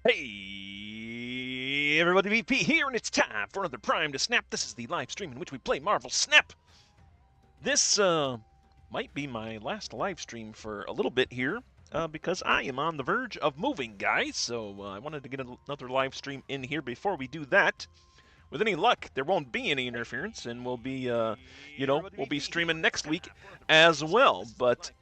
Hey, everybody, VP here, and it's time for another Prime to Snap. This is the live stream in which we play Marvel Snap. This might be my last live stream for a little bit here, because I am on the verge of moving, guys. So I wanted to get another live stream in here before we do that. With any luck, there won't be any interference, and we'll be, we'll be streaming next week as well. But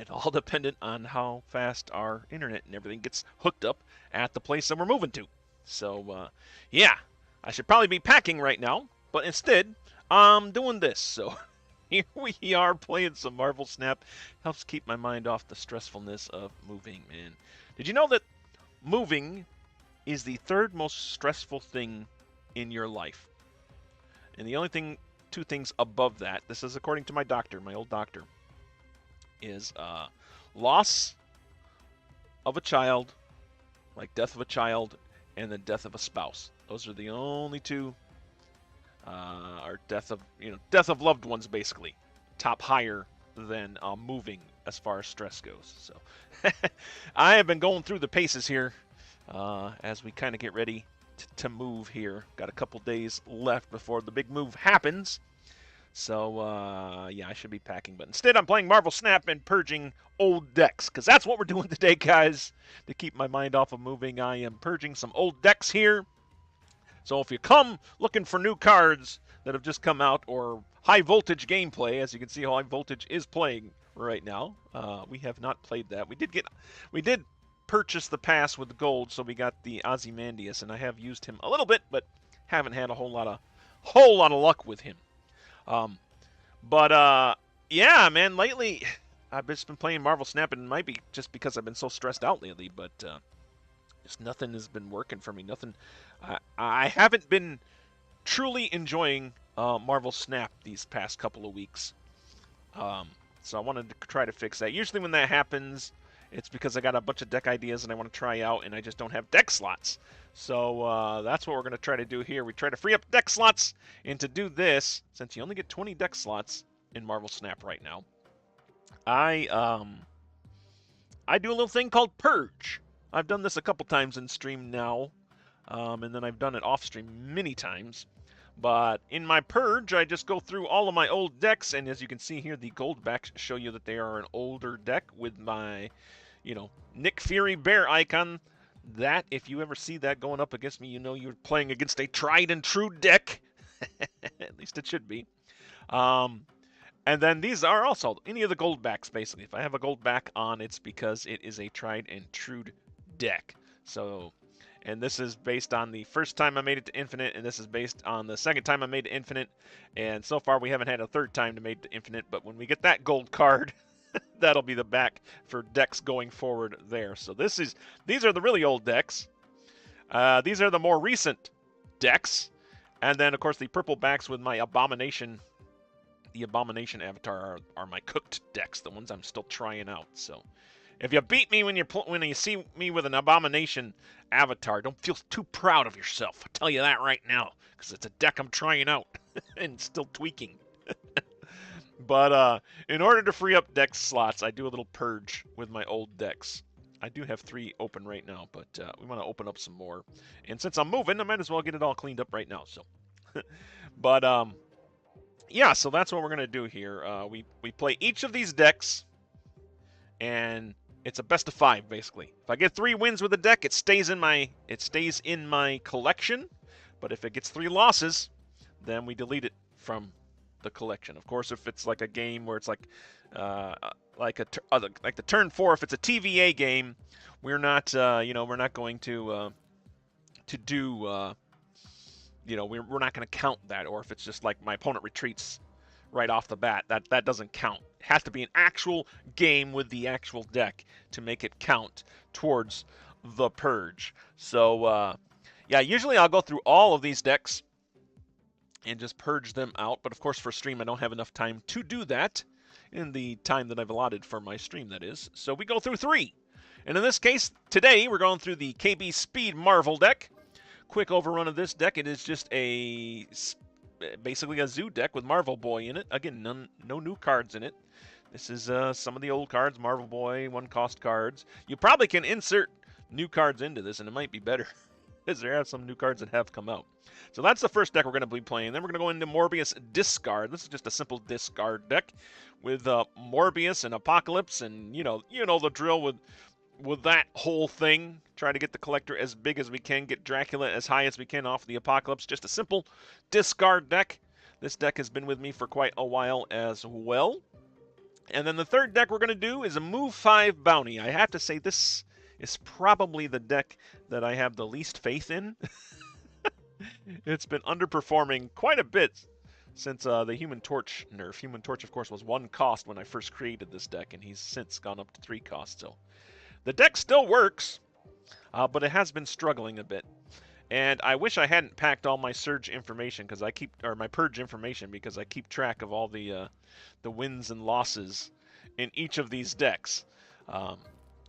it's all dependent on how fast our internet and everything gets hooked up at the place that we're moving to. So, yeah, I should probably be packing right now, but instead, I'm doing this. So, here we are playing some Marvel Snap. Helps keep my mind off the stressfulness of moving, man. Did you know that moving is the third most stressful thing in your life? And the only two things above that, this is according to my doctor, my old doctor, is loss of a child, like death of a child, and the death of a spouse. Those are the only two, or death of loved ones, basically, top higher than moving as far as stress goes. So I have been going through the paces here as we kind of get ready to move here. Got a couple days left before the big move happens. So, yeah, I should be packing. But instead, I'm playing Marvel Snap and purging old decks. Because that's what we're doing today, guys. To keep my mind off of moving, I am purging some old decks here. So if you come looking for new cards that have just come out, or high voltage gameplay, as you can see, high voltage is playing right now. We have not played that. We did purchase the pass with gold, so we got the Ozymandias, and I have used him a little bit, but haven't had a whole lot of luck with him. Yeah, man, lately I've just been playing Marvel Snap, and it might be just because I've been so stressed out lately, but just nothing has been working for me. Nothing. I haven't been truly enjoying Marvel Snap these past couple of weeks. So I wanted to try to fix that. Usually when that happens, it's because I got a bunch of deck ideas and I want to try out, and I just don't have deck slots. So that's what we're going to try to do here. We try to free up deck slots, and to do this, since you only get 20 deck slots in Marvel Snap right now, I do a little thing called Purge. I've done this a couple times in stream now, and then I've done it off stream many times. But in my Purge, I just go through all of my old decks, and as you can see here, the gold backs show you that they are an older deck with my, Nick Fury bear icon. That, if you ever see that going up against me, you know you're playing against a tried and true deck. At least it should be. And then these are also any of the gold backs, basically. If I have a gold back on, it's because it is a tried and true deck. So, and this is based on the first time I made it to Infinite, and this is based on the second time I made it to Infinite. And so far, we haven't had a third time to make it to Infinite, but when we get that gold card, that'll be the back for decks going forward there. So these are the really old decks. These are the more recent decks. And then, of course, the purple backs with my Abomination. The Abomination avatar are my cooked decks, the ones I'm still trying out. So if you beat me when you see me with an Abomination avatar, don't feel too proud of yourself. I'll tell you that right now, because it's a deck I'm trying out and still tweaking. But in order to free up deck slots, I do a little purge with my old decks. I do have 3 open right now, but we want to open up some more. And since I'm moving, I might as well get it all cleaned up right now. So, but yeah, so that's what we're gonna do here. We play each of these decks, and it's a best of 5 basically. If I get 3 wins with a deck, it stays in my collection. But if it gets 3 losses, then we delete it from the collection. Of course, if it's like a game where it's like the turn 4, if it's a TVA game, we're not we're not going to do we're not going to count that. Or if it's just like my opponent retreats right off the bat, that doesn't count. It has to be an actual game with the actual deck to make it count towards the Purge. So yeah, usually I'll go through all of these decks and just purge them out. But of course, for stream, I don't have enough time to do that in the time that I've allotted for my stream, that is. So we go through 3. And in this case, today, we're going through the KB Speed Marvel deck. Quick overrun of this deck. It is just basically a zoo deck with Marvel Boy in it. Again, no new cards in it. This is some of the old cards, Marvel Boy, 1-cost cards. You probably can insert new cards into this, and it might be better, because there are some new cards that have come out. So that's the first deck we're going to be playing. Then we're going to go into Morbius Discard. This is just a simple discard deck with Morbius and Apocalypse, and you know the drill with that whole thing. Try to get the collector as big as we can, get Dracula as high as we can off the Apocalypse. Just a simple discard deck. This deck has been with me for quite a while as well. And then the third deck we're going to do is a Move 5 Bounty. I have to say this is probably the deck that I have the least faith in. It's been underperforming quite a bit since the Human Torch nerf. Human Torch, of course, was 1 cost when I first created this deck, and he's since gone up to 3 costs. So the deck still works, but it has been struggling a bit. And I wish I hadn't packed all my Surge information because my Purge information, because I keep track of all the wins and losses in each of these decks,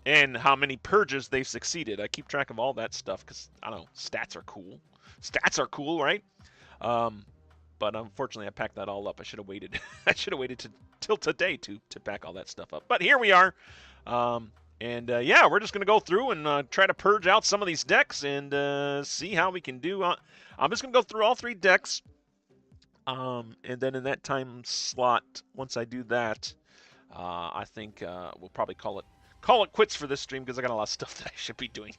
and how many purges they've succeeded. I keep track of all that stuff because I don't know, stats are cool. Stats are cool, right? But unfortunately, I packed that all up. I should have waited. I should have waited till today to pack all that stuff up. But here we are. Yeah, we're just going to go through and try to purge out some of these decks and see how we can do. I'm just going to go through all 3 decks. And then in that time slot, once I do that, I think we'll probably call it quits for this stream because I got a lot of stuff that I should be doing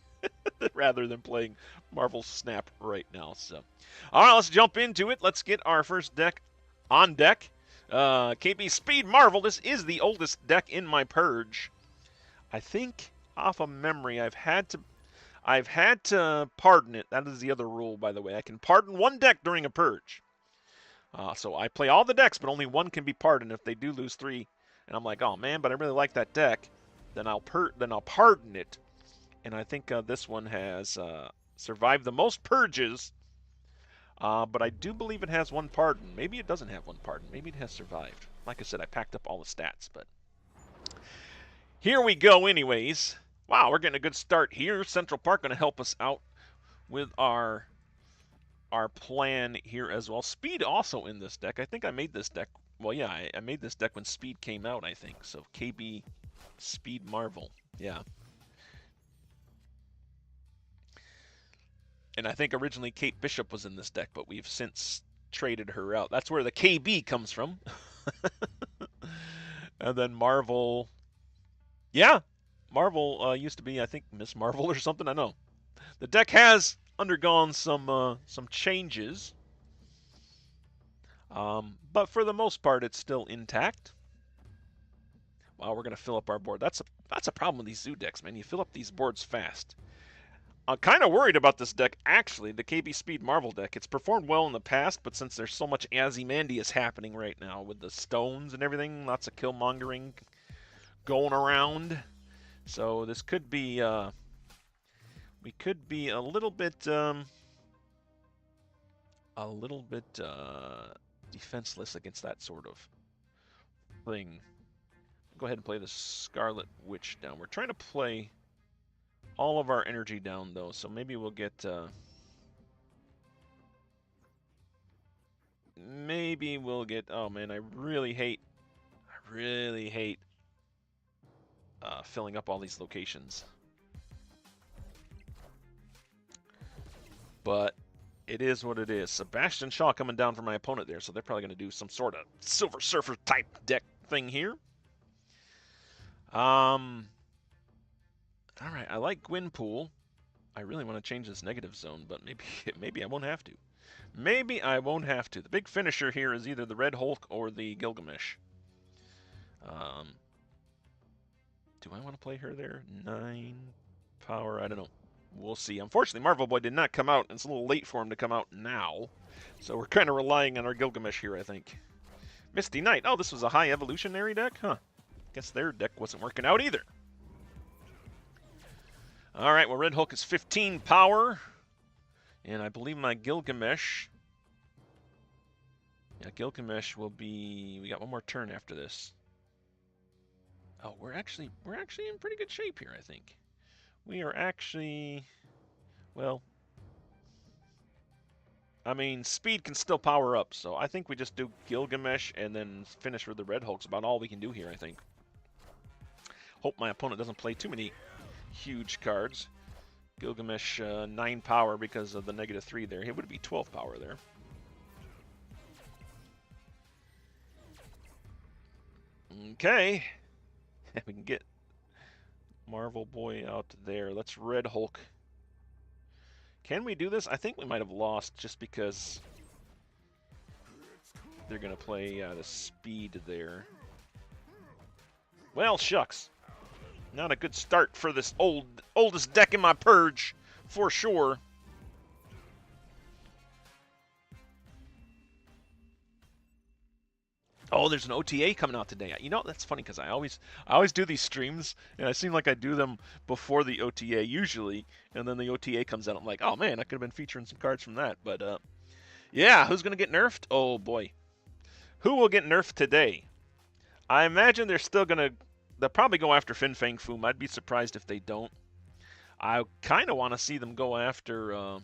rather than playing Marvel Snap right now. So, all right, let's jump into it. Let's get our first deck on deck. KB Speed Marvel. This is the oldest deck in my Purge. I think, off of memory, I've had to pardon it. That is the other rule, by the way. I can pardon 1 deck during a Purge. So I play all the decks, but only 1 can be pardoned if they do lose 3. And I'm like, oh man, but I really like that deck. Then I'll pardon it. And I think this one has survived the most Purges. But I do believe it has 1 pardon. Maybe it doesn't have 1 pardon. Maybe it has survived. Like I said, I packed up all the stats, but here we go anyways. Wow, we're getting a good start here. Central Park going to help us out with our plan here as well. Speed also in this deck. I think I made this deck. Well, yeah, I made this deck when Speed came out, I think. So KB Speed Marvel. Yeah. And I think originally Kate Bishop was in this deck, but we've since traded her out. That's where the KB comes from. And then Marvel. Yeah, Marvel used to be, I think, Miss Marvel or something. I know. The deck has undergone some changes, but for the most part, it's still intact. Wow, we're gonna fill up our board. That's a problem with these zoo decks, man. You fill up these boards fast. I'm kind of worried about this deck, actually, the KB Speed Marvel deck. It's performed well in the past, but since there's so much Ozymandias happening right now with the stones and everything, lots of killmongering going around. So this could be, we could be a little bit defenseless against that sort of thing. Go ahead and play the Scarlet Witch down. We're trying to play all of our energy down, though, so maybe we'll get, oh man, I really hate filling up all these locations. But it is what it is. Sebastian Shaw coming down for my opponent there, so they're probably going to do some sort of Silver Surfer type deck thing here. All right, I like Gwenpool. I really want to change this negative zone, but maybe I won't have to. Maybe I won't have to. The big finisher here is either the Red Hulk or the Gilgamesh. Do I want to play her there? 9 power, I don't know. We'll see. Unfortunately, Marvel Boy did not come out, and it's a little late for him to come out now. So we're kind of relying on our Gilgamesh here, I think. Misty Knight. Oh, this was a high evolutionary deck? Huh. Guess their deck wasn't working out either. All right, well, Red Hulk is 15 power. And I believe my Gilgamesh... Yeah, Gilgamesh will be... We got 1 more turn after this. Oh, we're actually in pretty good shape here, I think. We are actually... Well... I mean, Speed can still power up, so I think we just do Gilgamesh and then finish with the Red Hulk's about all we can do here, I think. Hope my opponent doesn't play too many huge cards. Gilgamesh 9 power because of the -3 there. It would be 12 power there. Okay. We can get Marvel Boy out there. Let's Red Hulk. Can we do this? I think we might have lost just because they're going to play the speed there. Well, shucks. Not a good start for this oldest deck in my Purge, for sure. Oh, there's an OTA coming out today. You know, that's funny because I always do these streams, and I seem like I do them before the OTA usually, and then the OTA comes out. I'm like, oh man, I could have been featuring some cards from that. But yeah, who's gonna get nerfed? Oh boy, who will get nerfed today? I imagine they'll probably go after Fin Fang Foom. I'd be surprised if they don't. I kind of want to see them go after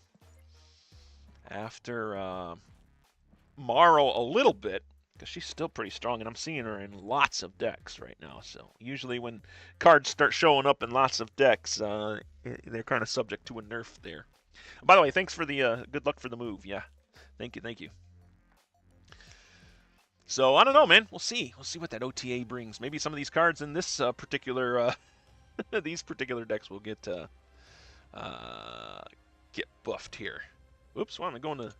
Morrow a little bit, because she's still pretty strong, and I'm seeing her in lots of decks right now. So usually when cards start showing up in lots of decks, they're kind of subject to a nerf there. By the way, thanks for the good luck for the move. Yeah, thank you. So I don't know, man. We'll see. We'll see what that OTA brings. Maybe some of these cards in this particular these particular decks will get buffed here. Oops. Why am I going to?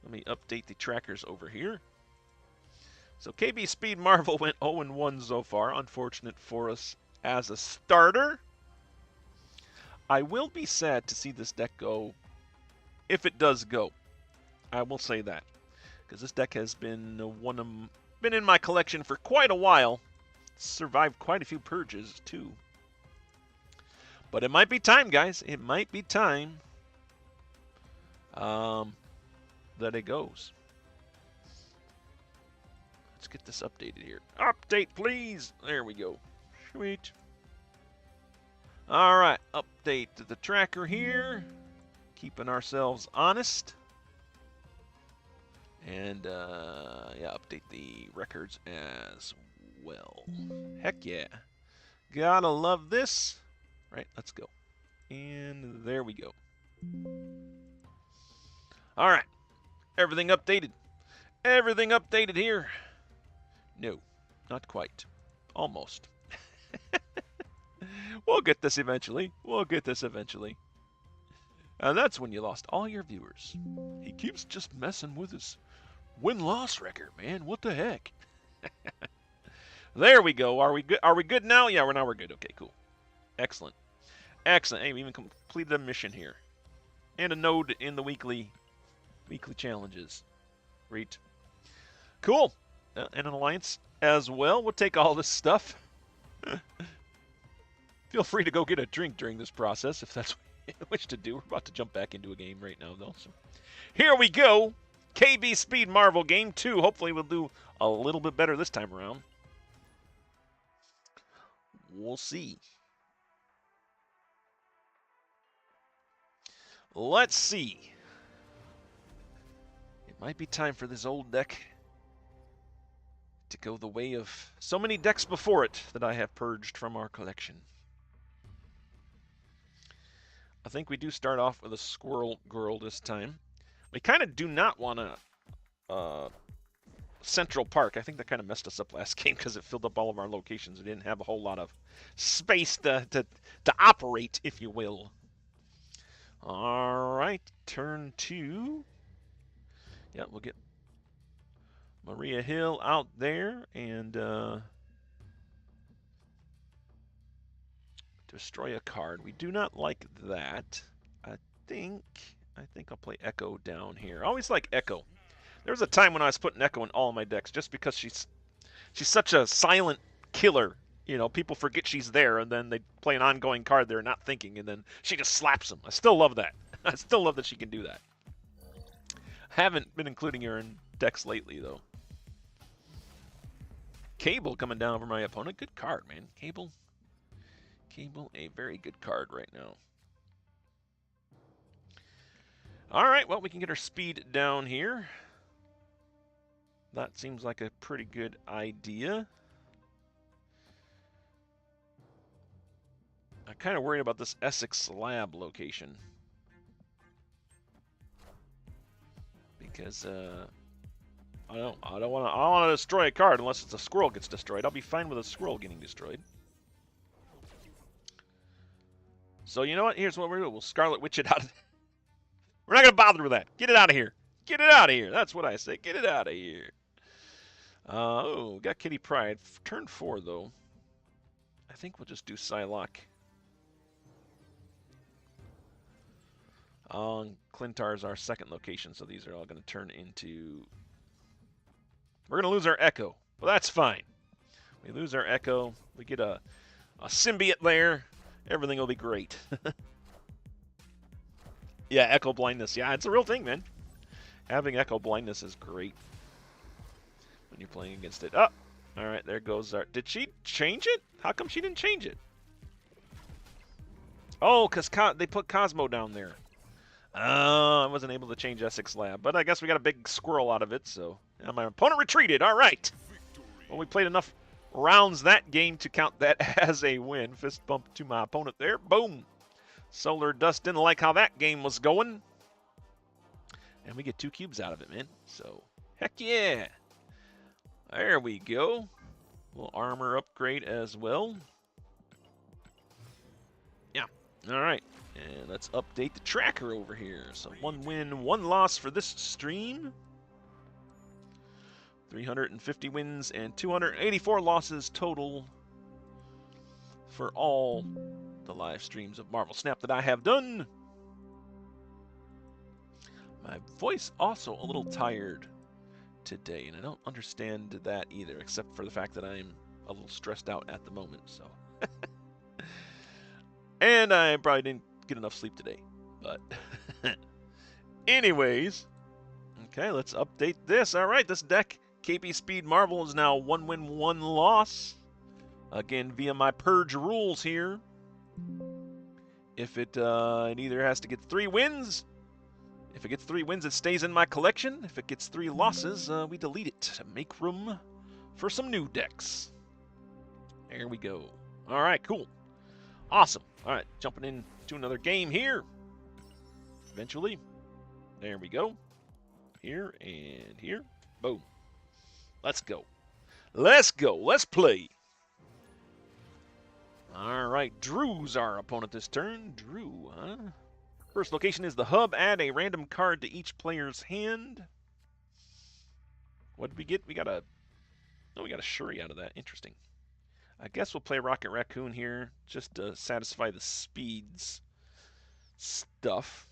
Let me update the trackers over here. So KB Speed Marvel went 0-1 so far. Unfortunate for us as a starter. I will be sad to see this deck go, if it does go. I will say that, because this deck has been been in my collection for quite a while. Survived quite a few purges too. But it might be time, guys. It might be time that it goes. Let's get this updated here. Update, please. There we go. Sweet. All right, update to the tracker here. Keeping ourselves honest. And, yeah, update the records as well. Heck yeah. Gotta love this. Right, let's go. And there we go. All right. Everything updated. Everything updated here. No, not quite. Almost. We'll get this eventually. We'll get this eventually. And that's when you lost all your viewers. He keeps just messing with his win-loss record, man. What the heck? There we go. Are we good? Are we good now? Yeah, we're good. Okay, cool. Excellent. Excellent. Hey, we even completed a mission here. And a node in the weekly challenges. Great. Cool. And an alliance as well. We'll take all this stuff. Feel free to go get a drink during this process if that's what you wish to do. We're about to jump back into a game right now, though. So here we go. KB Speed Marvel Game 2. Hopefully we'll do a little bit better this time around. We'll see. Let's see. It might be time for this old deck to go the way of so many decks before it that I have purged from our collection. I think we do start off with a Squirrel Girl this time. We kind of do not want a Central Park. I think that kind of messed us up last game because it filled up all of our locations. We didn't have a whole lot of space to operate, if you will. All right, turn 2. Yeah, we'll get Maria Hill out there and destroy a card. We do not like that. I think I'll play Echo down here. I always like Echo. There was a time when I was putting Echo in all of my decks just because she's such a silent killer. You know, people forget she's there, and then they play an ongoing card they're not thinking, and then she just slaps them. I still love that. I still love that she can do that. Haven't been including her in decks lately, though. Cable coming down over my opponent. Good card, man. Cable, a very good card right now. All right, well, we can get our speed down here. That seems like a pretty good idea. I I'm kind of worried about this Essex lab location. Because, I don't want to destroy a card unless it's a squirrel gets destroyed. I'll be fine with a squirrel getting destroyed. So, you know what? Here's what we're doing. We'll Scarlet Witch it out. We're not going to bother with that. Get it out of here. Get it out of here. That's what I say. Get it out of here. Oh, got Kitty Pryde. Turn 4, though. I think we'll just do Psylocke. Clintar's our second location, so these are all going to turn into... We're going to lose our Echo, but that's fine. We lose our Echo. We get a symbiote there. Everything will be great. Yeah, Echo blindness. Yeah, it's a real thing, man. Having Echo blindness is great when you're playing against it. Oh, all right, there goes our... Did she change it? How come she didn't change it? Oh, because they put Cosmo down there. I wasn't able to change Essex Lab, but I guess we got a big squirrel out of it, so... And my opponent retreated. All right. Well, we played enough rounds that game to count that as a win. Fist bump to my opponent there. Boom. Solar Dust didn't like how that game was going. And we get 2 cubes out of it, man. So, heck yeah. There we go. A little armor upgrade as well. Yeah. All right. And let's update the tracker over here. So 1 win, 1 loss for this stream. 350 wins and 284 losses total for all the live streams of Marvel Snap that I have done. My voice also a little tired today, and I don't understand that either, except for the fact that I'm a little stressed out at the moment. So, and I probably didn't get enough sleep today. But, anyways, okay, let's update this. All right, this deck, KP Speed Marvel, is now 1 win, 1 loss. Again, via my Purge rules here. If it either has to get 3 wins. If it gets 3 wins, it stays in my collection. If it gets 3 losses, we delete it to make room for some new decks. There we go. All right, cool. Awesome. All right, jumping into another game here. Eventually. There we go. Here and here. Boom. Let's go. Let's go. Let's play. All right, Drew's our opponent this turn. Drew, huh? First location is the hub. Add a random card to each player's hand. What did we get? We got a... Oh, we got a Shuri out of that. Interesting. I guess we'll play Rocket Raccoon here just to satisfy the speeds stuff.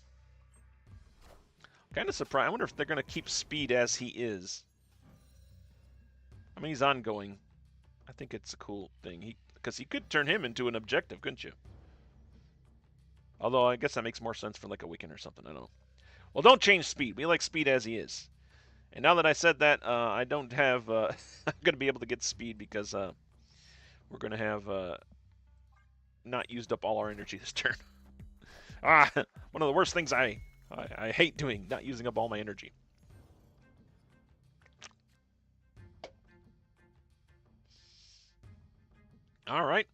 Kind of surprised. I wonder if they're going to keep speed as he is. I mean, he's ongoing. I think it's a cool thing. Because he could turn him into an objective, couldn't you? Although, I guess that makes more sense for like a weekend or something. I don't know. Well, don't change speed. We like speed as he is. And now that I said that, I don't have... I'm going to be able to get speed because we're going to have not used up all our energy this turn. One of the worst things I hate doing, not using up all my energy. All right.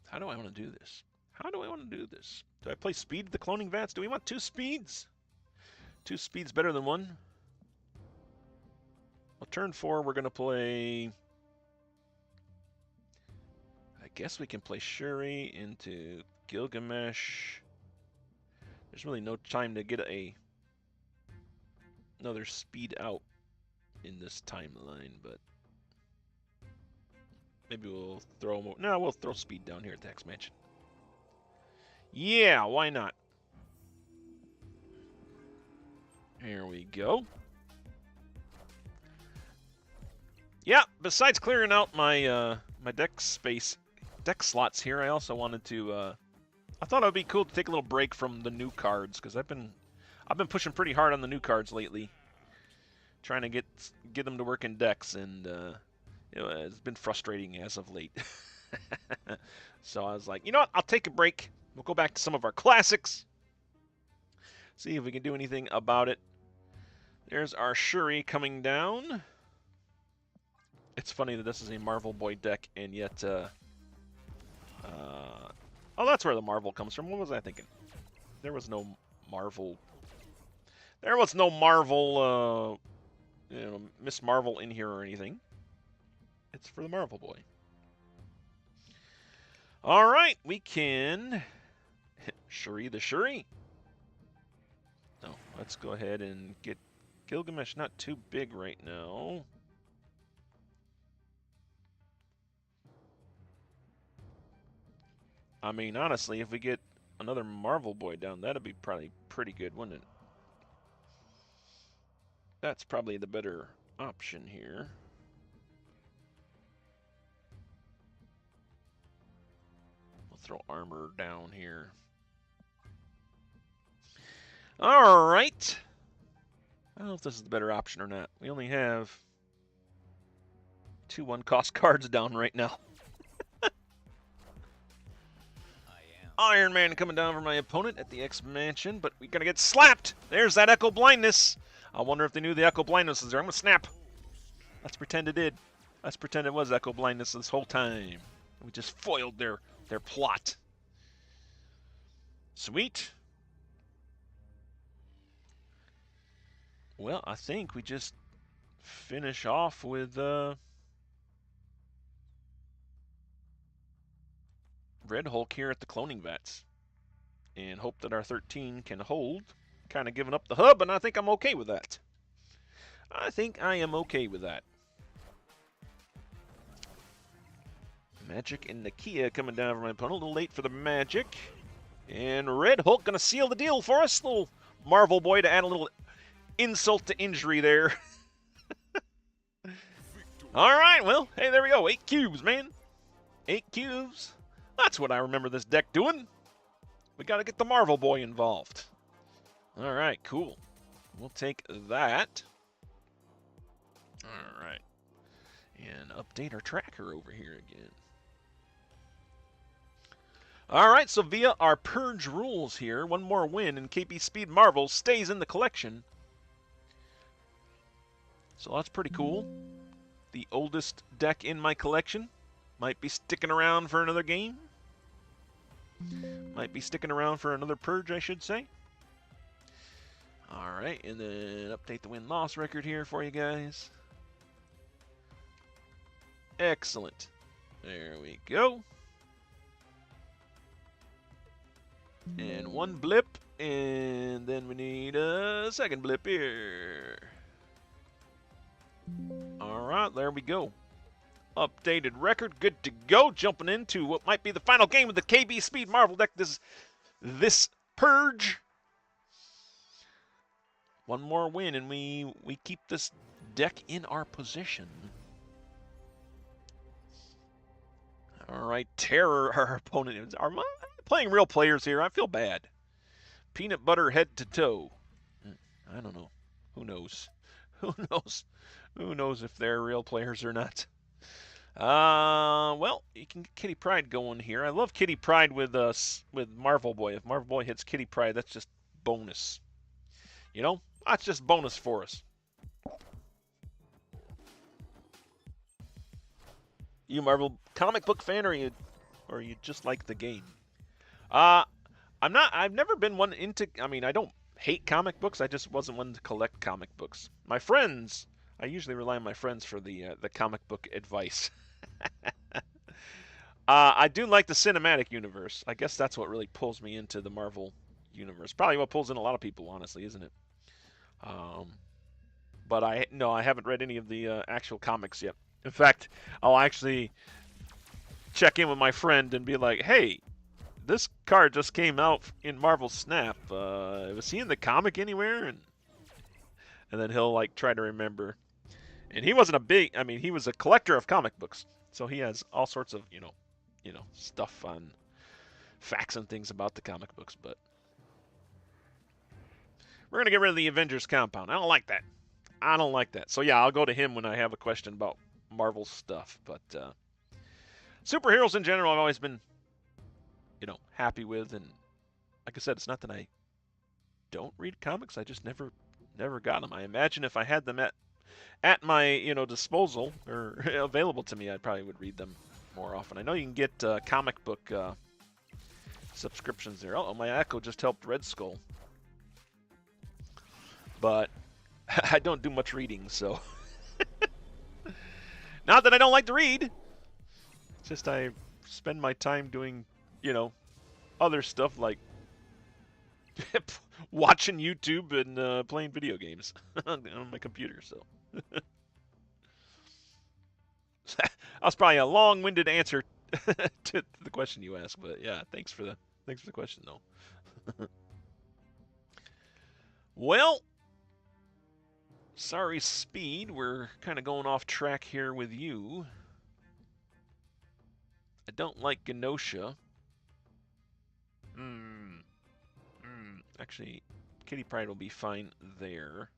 How do I want to do this? How do I want to do this? Do I play speed the cloning vats? Do we want 2 speeds? 2 speeds better than 1? Well, turn 4, we're going to play... I guess we can play Shuri into Gilgamesh. There's really no time to get another speed out in this timeline, but maybe we'll throw more. No, we'll throw speed down here at the Hex Mansion. Yeah, why not? Here we go. Yeah, besides clearing out my my deck slots here, I also wanted to I thought it would be cool to take a little break from the new cards because I've been pushing pretty hard on the new cards lately, trying to get them to work in decks, and it's been frustrating as of late. So I was like, you know what? I'll take a break. We'll go back to some of our classics. See if we can do anything about it. There's our Shuri coming down. It's funny that this is a Marvel Boy deck, and yet, oh, that's where the Marvel comes from. What was I thinking? There was no Marvel. There was no Marvel, Miss Marvel in here or anything. It's for the Marvel Boy. All right, we can Shuri the Shuri. No, let's go ahead and get Gilgamesh. Not too big right now. I mean, honestly, if we get another Marvel Boy down, that'd be probably pretty good, wouldn't it? That's probably the better option here. We'll throw armor down here. All right. I don't know if this is the better option or not. We only have 2 1-cost cards down right now. Iron Man coming down for my opponent at the X Mansion, but we're going to get slapped. There's that Echo Blindness. I wonder if they knew the Echo Blindness was there. I'm going to snap. Let's pretend it did. Let's pretend it was Echo Blindness this whole time. We just foiled their plot. Sweet. Well, I think we just finish off with Red Hulk here at the cloning vats and hope that our 13 can hold. Kind of giving up the hub, and I think I'm okay with that. I think I am okay with that. Magic and Nakia coming down for my opponent. A little late for the Magic. And Red Hulk going to seal the deal for us. Little Marvel Boy to add a little insult to injury there. All right, well, hey, there we go. 8 cubes, man. 8 cubes. That's what I remember this deck doing. We got to get the Marvel Boy involved. All right, cool. We'll take that. All right. And update our tracker over here again. All right, so via our Purge rules here, one more win and KB Speed Marvel stays in the collection. So that's pretty cool. The oldest deck in my collection. Might be sticking around for another game. Might be sticking around for another Purge, I should say. All right, and then update the win-loss record here for you guys. Excellent. There we go. And one blip, and then we need a second blip here. All right, there we go. Updated record, good to go. Jumping into what might be the final game of the KB Speed Marvel deck this Purge. One more win, and we keep this deck in our possession. All right, Terror, our opponent is. Are playing real players here. I feel bad. Peanut butter head to toe. I don't know. Who knows? Who knows? Who knows if they're real players or not? Well, you can get Kitty Pryde going here. I love Kitty Pryde with Marvel Boy. If Marvel Boy hits Kitty Pryde, that's just bonus. You know, that's just bonus for us. You Marvel comic book fan, or you just like the game? I'm not. I've never been one into. I mean, I don't hate comic books. I just wasn't one to collect comic books. My friends. I usually rely on my friends for the comic book advice. I do like the cinematic universe. I guess that's what really pulls me into the Marvel universe. Probably what pulls in a lot of people, honestly, isn't it? But I haven't read any of the actual comics yet. In fact, I'll actually check in with my friend and be like, "Hey, this card just came out in Marvel Snap. Was he in the comic anywhere?" And then he'll like try to remember. And he wasn't a big. I mean, he was a collector of comic books, so he has all sorts of stuff on facts and things about the comic books. But we're gonna get rid of the Avengers compound. I don't like that. I don't like that. So yeah, I'll go to him when I have a question about Marvel stuff. But superheroes in general, I've always been, happy with. And like I said, it's not that I don't read comics. I just never got them. I imagine if I had them at at my, disposal or available to me, I probably would read them more often. I know you can get comic book subscriptions there. Oh, my Echo just helped Red Skull. But I don't do much reading, so. Not that I don't like to read. It's just I spend my time doing, other stuff like watching YouTube and playing video games on my computer, so. That was probably a long-winded answer to the question you asked, but yeah, thanks for the question though. Well, sorry, Speed, we're kind of going off track here with you. I don't like Genosha. Actually, Kitty Pryde will be fine there.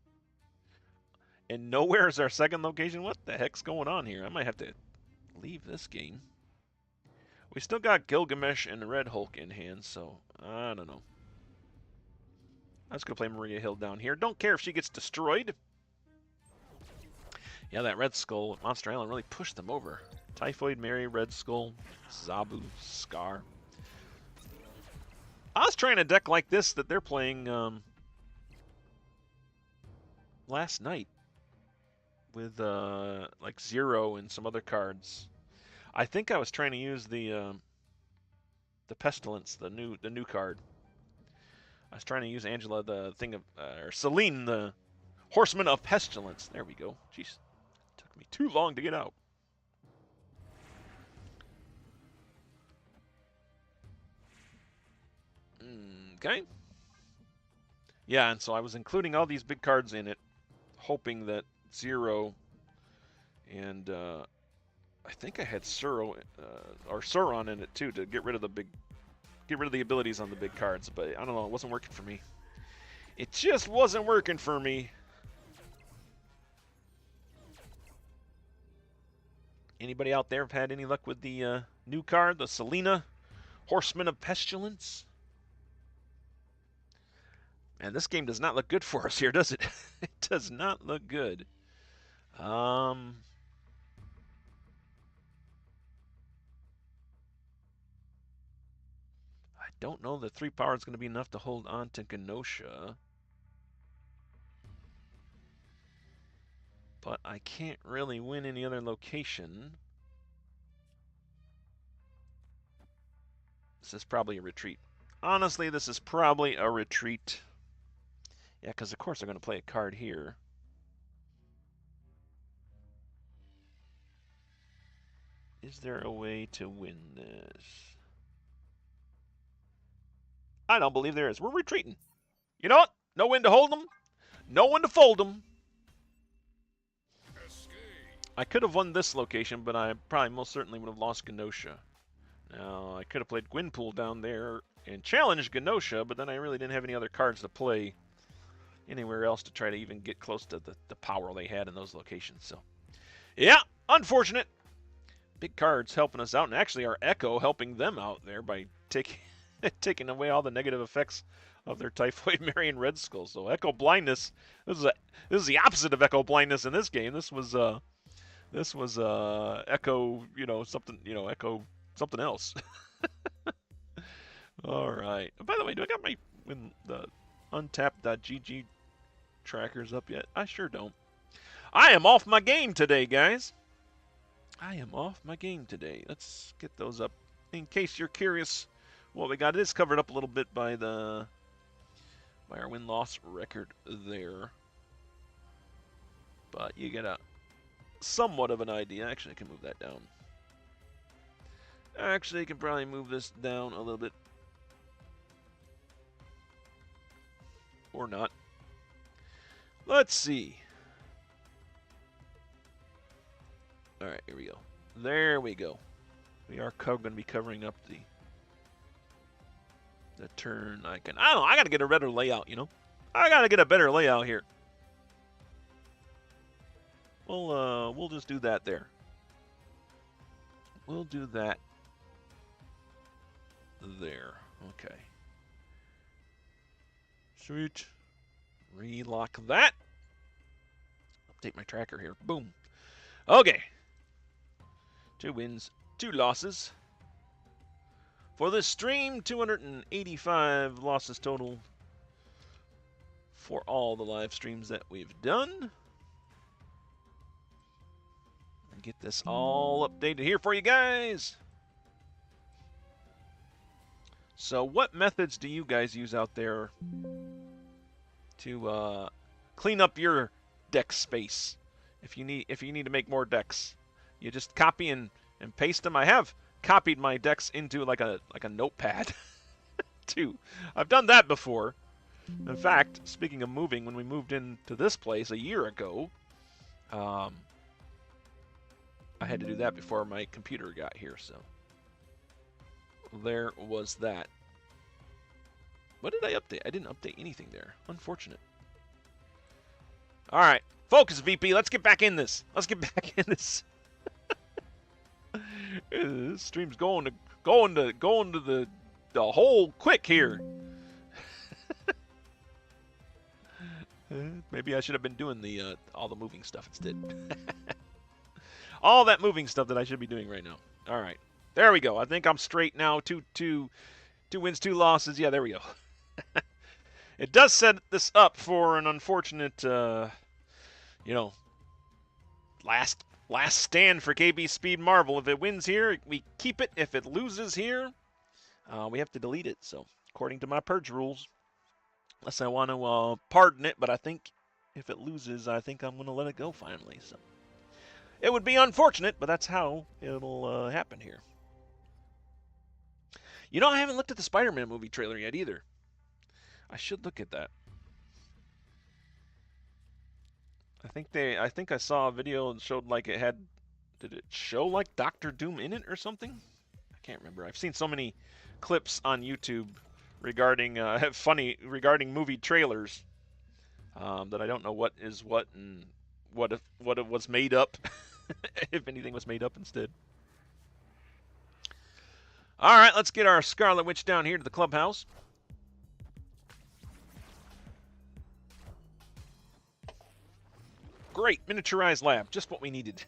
And nowhere is our second location? What the heck's going on here? I might have to leave this game. We still got Gilgamesh and Red Hulk in hand, so I don't know. I'm just going to play Maria Hill down here. Don't care if she gets destroyed. Yeah, that Red Skull at Monster Island really pushed them over. Typhoid Mary, Red Skull, Zabu, Scar. I was trying a deck like this that they're playing last night with like Zero and some other cards. I think I was trying to use the Pestilence, the new card. I was trying to use Angela, the thing of or Celine, the Horseman of Pestilence. There we go. Jeez, took me too long to get out. Okay. Yeah, and so I was including all these big cards in it, hoping that Zero and I think I had Sauron in it too to get rid of the abilities on the big cards, but I don't know, it wasn't working for me. It just wasn't working for me. Anybody out there have had any luck with the new card, the Selena, Horseman of Pestilence? And this game does not look good for us here, does it? It does not look good. I don't know that 3 power is going to be enough to hold on to Genosha. But I can't really win any other location. This is probably a retreat. Honestly, this is probably a retreat. Yeah, because of course they're going to play a card here. Is there a way to win this? I don't believe there is. We're retreating. You know what? No one to hold them. No one to fold them. I could have won this location, but I probably most certainly would have lost Genosha. Now, I could have played Gwenpool down there and challenged Genosha, but then I really didn't have any other cards to play anywhere else to try to even get close to the power they had in those locations. So, yeah, unfortunate. Big cards helping us out, and actually our Echo helping them out there by taking away all the negative effects of their Typhoid Mary and Red Skull. So Echo blindness. This is the opposite of Echo blindness in this game. This was Echo, Echo something else. All right. By the way, do I got the untapped.gg trackers up yet? I sure don't. I am off my game today, guys. I am off my game today. Let's get those up. In case you're curious what we got, it is covered up a little bit by our win-loss record there. But you get a somewhat of an idea. Actually, I can move that down. Actually, I can probably move this down a little bit. Or not. Let's see. Alright, here we go. There we go. We are going to be covering up the turn icon. I don't know. I got to get a better layout, I got to get a better layout here. We'll just do that there. We'll do that there. Okay. Sweet. Relock that. update my tracker here. Boom. Okay. 2 wins, 2 losses. For this stream, 285 losses total for all the live streams that we've done. And get this all updated here for you guys. So what methods do you guys use out there to clean up your deck space? If you need to make more decks, you just copy and paste them. I have copied my decks into like a notepad too. I've done that before. In fact, speaking of moving, when we moved into this place a year ago, I had to do that before my computer got here, so there was that. What did I update? I didn't update anything there. Unfortunate. All right, focus, VP. Let's get back in this. This stream's going to the hole quick here. Maybe I should have been doing the all the moving stuff instead. All that moving stuff that I should be doing right now. All right, there we go. I think I'm straight now. Two wins, 2 losses. Yeah, there we go. It does set this up for an unfortunate, last stand for KB Speed Marvel. If it wins here, we keep it. If it loses here, we have to delete it. So, according to my Purge rules, unless I want to pardon it, but I think if it loses, I think I'm going to let it go finally. So, it would be unfortunate, but that's how it'll happen here. You know, I haven't looked at the Spider-Man movie trailer yet either. I should look at that. I think I saw a video that showed like it had. Did it show like Doctor Doom in it or something? I can't remember. I've seen so many clips on YouTube regarding regarding movie trailers that I don't know what is what and what it was made up. If anything was made up instead. All right, let's get our Scarlet Witch down here to the clubhouse. Great, miniaturized lab. Just what we needed.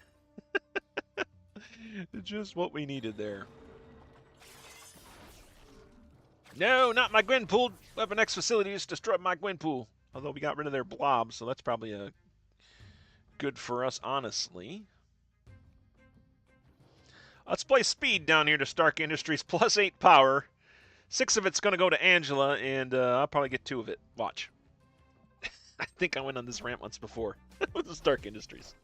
Just what we needed there. No, not my Gwenpool. Weapon X facility just destroyed my Gwenpool. Although we got rid of their blob, so that's probably good for us, honestly. Let's play speed down here to Stark Industries. +8 power. 6 of it's going to go to Angela, and I'll probably get 2 of it. Watch. I think I went on this rant once before with the Stark Industries.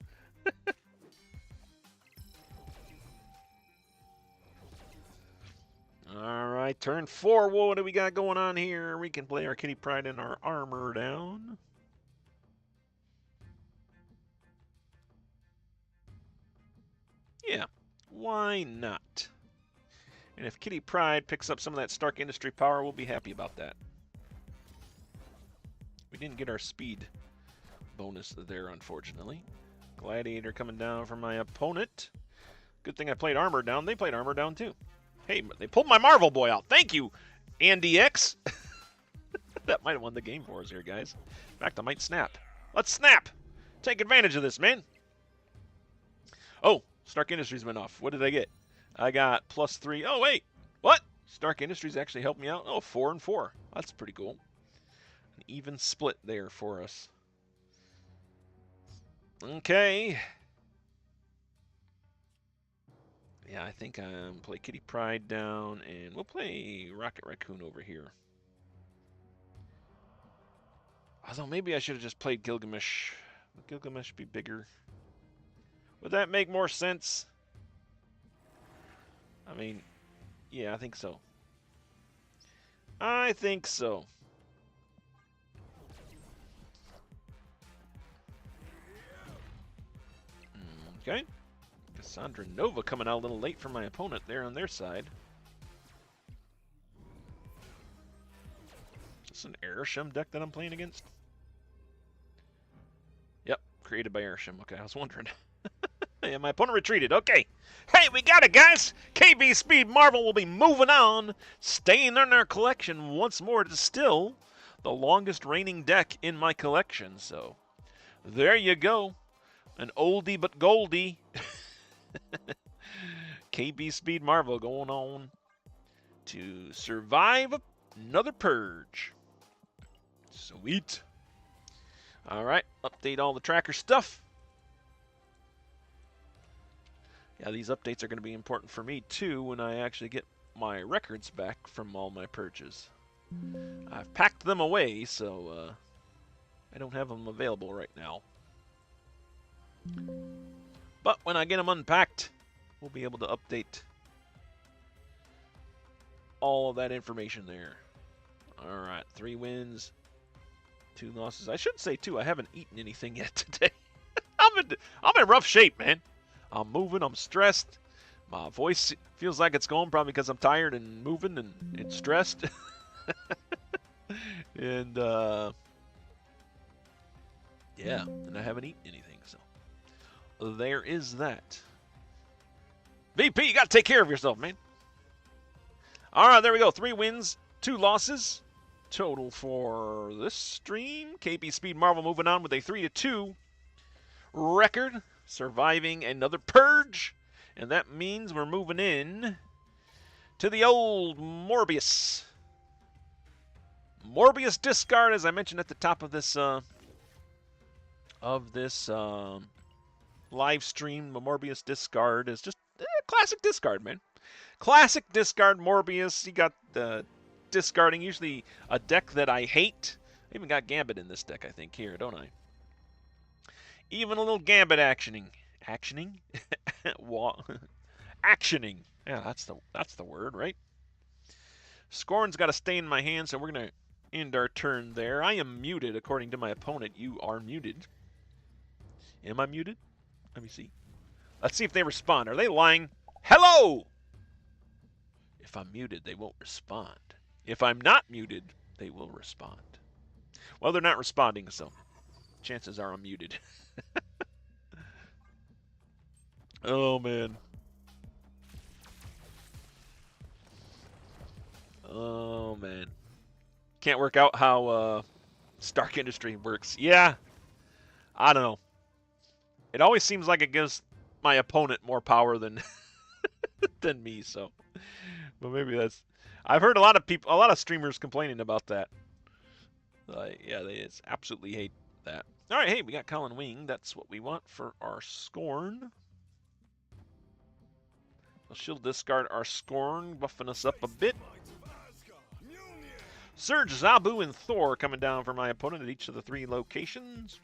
All right, turn 4. What do we got going on here? We can play our Kitty Pryde and our armor down. Yeah, why not? And if Kitty Pryde picks up some of that Stark Industry power, we'll be happy about that. We didn't get our speed bonus there, unfortunately. Gladiator coming down from my opponent. Good thing I played armor down. They played armor down too. Hey, they pulled my Marvel boy out. Thank you, Andy X. That might have won the game for us here, guys. In fact, I might snap. Let's snap. Take advantage of this, man. Oh, Stark Industries went off. What did I get? I got +3. Oh, wait. What? Stark Industries actually helped me out. Oh, 4 and 4. That's pretty cool. An even split there for us. Okay. Yeah, I think I'm play Kitty Pryde down, and we'll play Rocket Raccoon over here. Although maybe I should have just played Gilgamesh. Would Gilgamesh be bigger? Would that make more sense? I mean, yeah, I think so. I think so. Okay. Cassandra Nova coming out a little late for my opponent there on their side. Is this an Airshim deck that I'm playing against? Yep, created by Airshim. Okay, I was wondering. Yeah, my opponent retreated. Okay. Hey, we got it, guys! KB Speed Marvel will be moving on, staying in our collection once more. It is still the longest reigning deck in my collection, so there you go. An oldie but goldie. KB Speed Marvel going on to survive another purge. Sweet. All right, update all the tracker stuff. Yeah, these updates are going to be important for me too when I actually get my records back from all my purges. I've packed them away, so I don't have them available right now. But when I get them unpacked, we'll be able to update all of that information there. All right, 3 wins, 2 losses. I shouldn't say 2. I haven't eaten anything yet today. I'm in rough shape, man. I'm moving. I'm stressed. My voice feels like it's going, probably because I'm tired and moving and stressed. And yeah, and I haven't eaten anything, so there is that. VP, you got to take care of yourself, man. All right, there we go. 3 wins, 2 losses. Total for this stream. KP Speed Marvel moving on with a 3-2 record, surviving another purge. And that means we're moving in to the old Morbius. Morbius Discard, as I mentioned at the top of this live stream. The Morbius Discard is just classic discard, man. Classic discard Morbius. You got the discarding, usually a deck that I hate. I even got Gambit in this deck, I think, here, don't I? Even a little Gambit actioning. Actioning? Actioning. Yeah, that's the word, right? Scorn's got to stay in my hand, so we're going to end our turn there. I am muted, according to my opponent. You are muted. Am I muted? Let me see. Let's see if they respond. Are they lying? Hello! If I'm muted, they won't respond. If I'm not muted, they will respond. Well, they're not responding, so chances are I'm muted. Oh, man. Oh, man. Can't work out how Stark Industry works. Yeah. I don't know. It always seems like it gives my opponent more power than than me, so. But maybe that's... I've heard a lot of streamers complaining about that. Yeah, they just absolutely hate that. All right, hey, we got Colleen Wing. That's what we want for our Scorn. She'll discard our Scorn, buffing us up a bit. Surge, Zabu, and Thor coming down for my opponent at each of the 3 locations.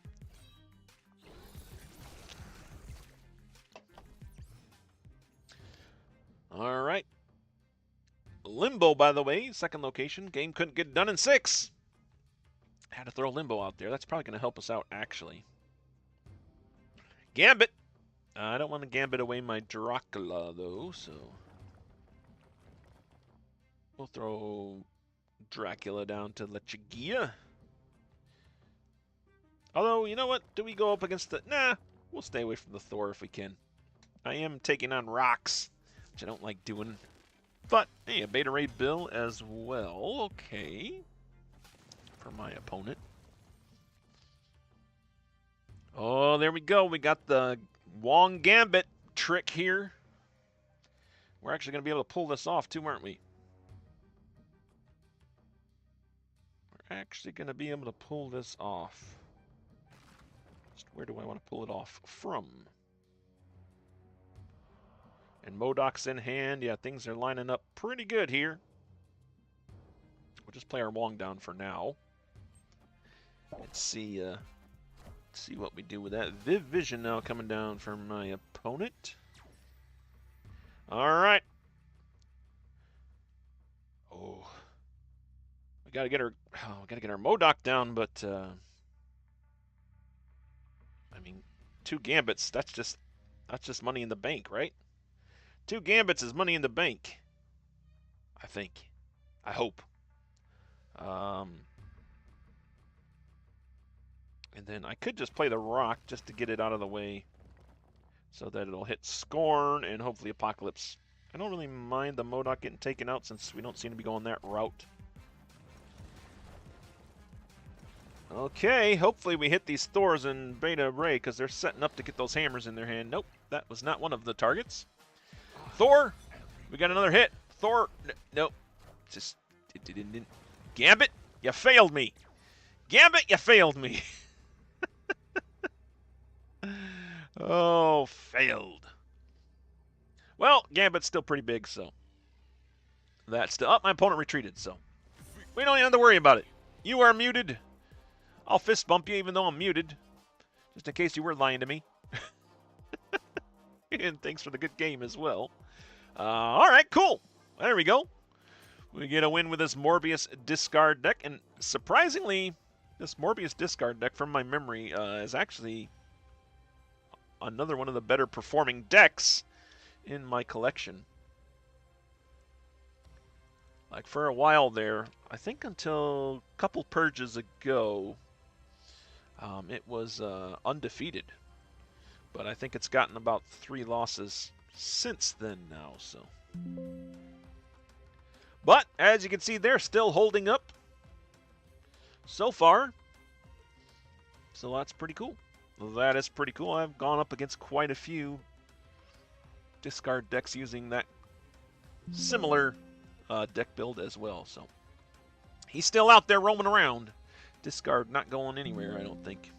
All right. Limbo, by the way, 2nd location. Game couldn't get done in 6. Had to throw Limbo out there. That's probably going to help us out, actually. Gambit. I don't want to Gambit away my Dracula, though, so... We'll throw Dracula down to Lechigia. Although, you know what? Do we go up against the... Nah, we'll stay away from the Thor if we can. I am taking on rocks, which I don't like doing. But, hey, a Beta Ray Bill as well. Okay. For my opponent. Oh, there we go. We got the Wong Gambit trick here. We're actually going to be able to pull this off too, aren't we? We're actually going to be able to pull this off. Just where do I want to pull it off from? And Modoc's in hand. Yeah, things are lining up pretty good here. We'll just play our Wong down for now. Let's see what we do with that. Viv Vision now coming down for my opponent. All right. Oh, we gotta get our Modoc down, but I mean, 2 Gambits. That's just money in the bank, right? 2 Gambits is money in the bank. I think. I hope. And then I could just play the Rock just to get it out of the way so that it'll hit Scorn and hopefully Apocalypse. I don't really mind the Modoc getting taken out since we don't seem to be going that route. Okay, hopefully we hit these Thors in Beta Ray, because they're setting up to get those hammers in their hand. Nope, that was not one of the targets. Thor, we got another hit. Thor, nope, just it didn't. Gambit, you failed me. Gambit, you failed me. Oh, failed. Well, Gambit's still pretty big, so that's still. Oh, my opponent retreated, so we don't even have to worry about it. You are muted. I'll fist bump you even though I'm muted, just in case you were lying to me. And thanks for the good game as well. All right, cool. There we go. We get a win with this Morbius Discard deck, and surprisingly, this Morbius Discard deck, from my memory, is actually another one of the better performing decks in my collection. Like, for a while there, I think until a couple purges ago, it was undefeated. But I think it's gotten about 3 losses since then now, so. But, as you can see, they're still holding up so far. So that's pretty cool. That is pretty cool. I've gone up against quite a few discard decks using that similar deck build as well. So he's still out there roaming around. Discard not going anywhere, I don't think.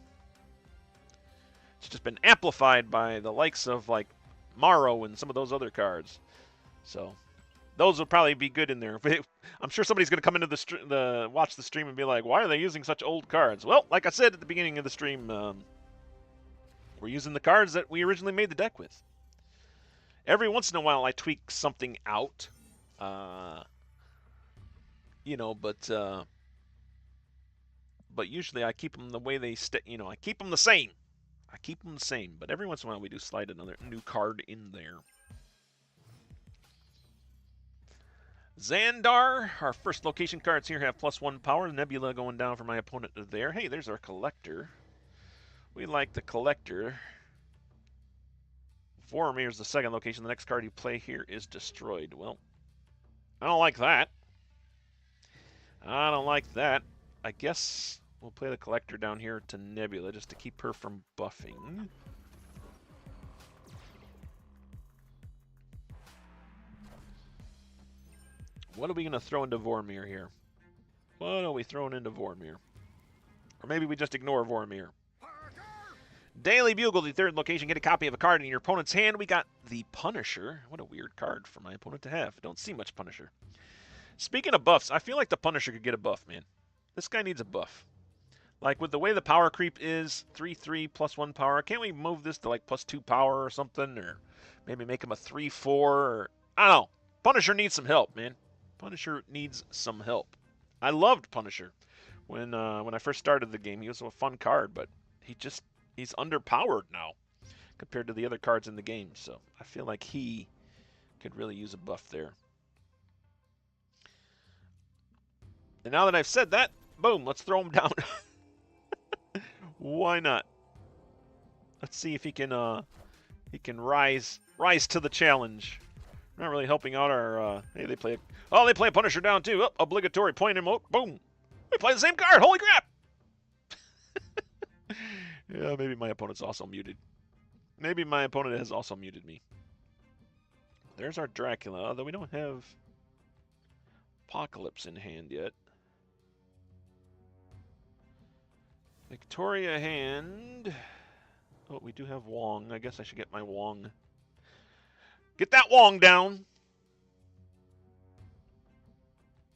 It's just been amplified by the likes of, like, Morrow and some of those other cards. So those will probably be good in there. I'm sure somebody's going to come into the watch the stream and be like, why are they using such old cards? Well, like I said at the beginning of the stream, we're using the cards that we originally made the deck with. Every once in a while, I tweak something out, you know, but usually I keep them the way they stay. You know, I keep them the same. I keep them the same. But every once in a while, we do slide another new card in there. Xandar, our first location cards here have +1 power. Nebula going down for my opponent there. Hey, there's our collector. We like the collector. Vormir is the second location. The next card you play here is destroyed. Well, I don't like that. I don't like that. I guess we'll play the collector down here to Nebula just to keep her from buffing. What are we going to throw into Vormir here? What are we throwing into Vormir? Or maybe we just ignore Vormir. Daily Bugle, the third location. Get a copy of a card in your opponent's hand. We got the Punisher. What a weird card for my opponent to have. Don't see much Punisher. Speaking of buffs, I feel like the Punisher could get a buff, man. This guy needs a buff. Like, with the way the power creep is, 3/3 +1 power, can't we move this to, like, +2 power or something? Or maybe make him a 3/4? Or, I don't know. Punisher needs some help, man. Punisher needs some help. I loved Punisher when I first started the game. He was a fun card, but he's underpowered now compared to the other cards in the game. So I feel like he could really use a buff there. And now that I've said that, boom, let's throw him down. Why not? Let's see if he can rise to the challenge. Not really helping out our hey, they play a Punisher down too. Oh, obligatory point him out. Boom. We play the same card. Holy crap. Yeah, maybe my opponent's also muted. Maybe my opponent has also muted me. There's our Dracula, although we don't have Apocalypse in hand yet. Victoria hand. Oh, we do have Wong. I guess I should get my Wong. Get that Wong down!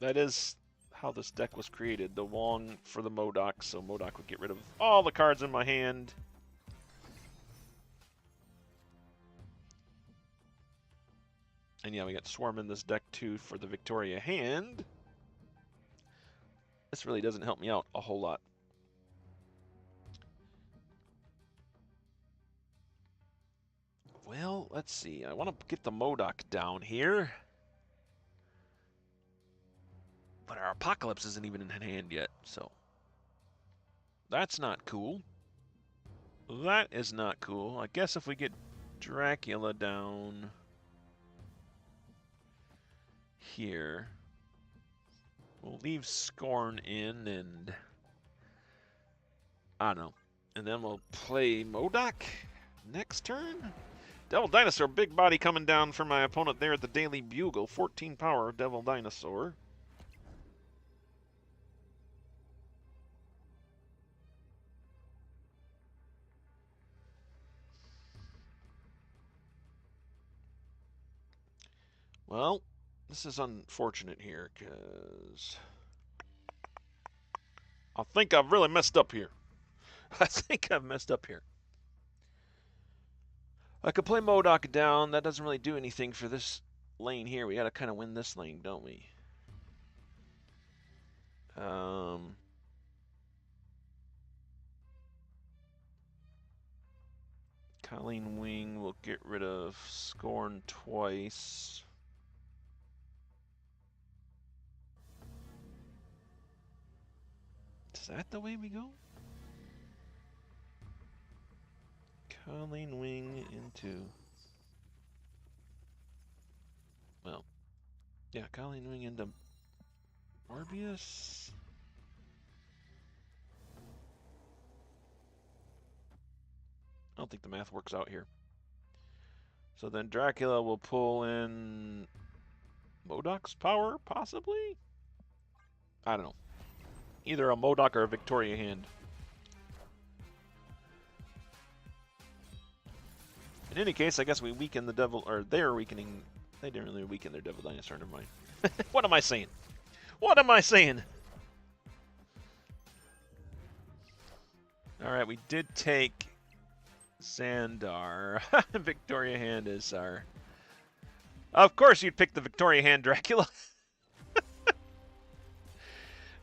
That is how this deck was created. The Wong for the MODOK, so MODOK would get rid of all the cards in my hand. And yeah, we got Swarm in this deck too for the Victoria hand. This really doesn't help me out a whole lot. Well, let's see. I want to get the MODOK down here. But our Apocalypse isn't even in hand yet, so that's not cool. That is not cool. I guess if we get Dracula down here, we'll leave Scorn in, and I don't know. And then we'll play Modok next turn. Devil Dinosaur, big body coming down for my opponent there at the Daily Bugle. 14 power, Devil Dinosaur. Well, this is unfortunate here, because I think I've really messed up here. I think I've messed up here. I could play Modok down. That doesn't really do anything for this lane here. We got to kind of win this lane, don't we? Colleen Wing will get rid of Scorn twice. Is that the way we go? Colleen Wing into... Well, yeah, Colleen Wing into Morbius. I don't think the math works out here. So then Dracula will pull in Modok's power, possibly? I don't know. Either a Modok or a Victoria hand. In any case, I guess we weaken the devil, or they're weakening. They didn't really weaken their Devil Dinosaur, never mind. What am I saying? What am I saying? Alright, we did take Xandar. Victoria hand is our... Of course you'd pick the Victoria hand, Dracula.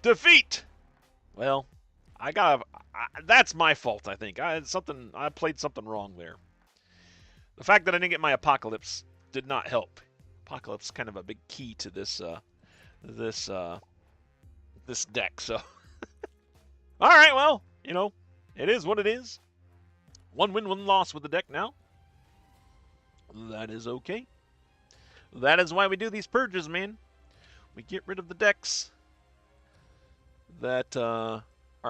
Defeat! Well, that's my fault, I think. I played something wrong there. The fact that I didn't get my Apocalypse did not help. Apocalypse is kind of a big key to this this deck, so. Alright, well, you know, it is what it is. 1 win, 1 loss with the deck now. That is okay. That is why we do these purges, man. We get rid of the decks that are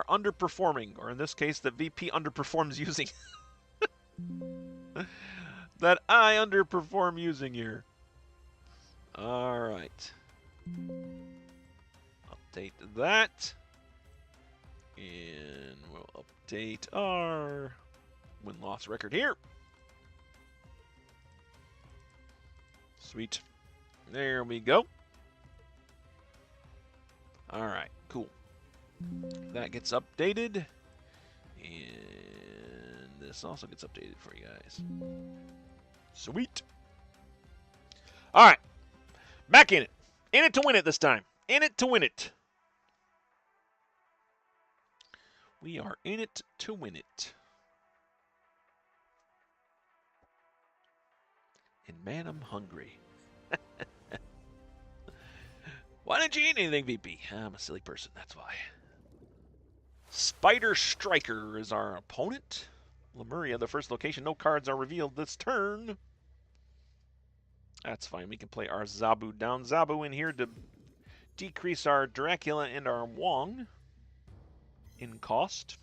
underperforming, or in this case, that VP underperforms using. That I underperform using here. Alright. Update that. And we'll update our win-loss record here. Sweet. There we go. Alright, cool. That gets updated. And this also gets updated for you guys. Sweet. Alright. Back in it. In it to win it this time. In it to win it. We are in it to win it. And man, I'm hungry. Why didn't you eat anything, VP? I'm a silly person, that's why. Spider Striker is our opponent. Lemuria, the first location. No cards are revealed this turn. That's fine. We can play our Zabu down. Zabu in here to decrease our Dracula and our Wong in cost.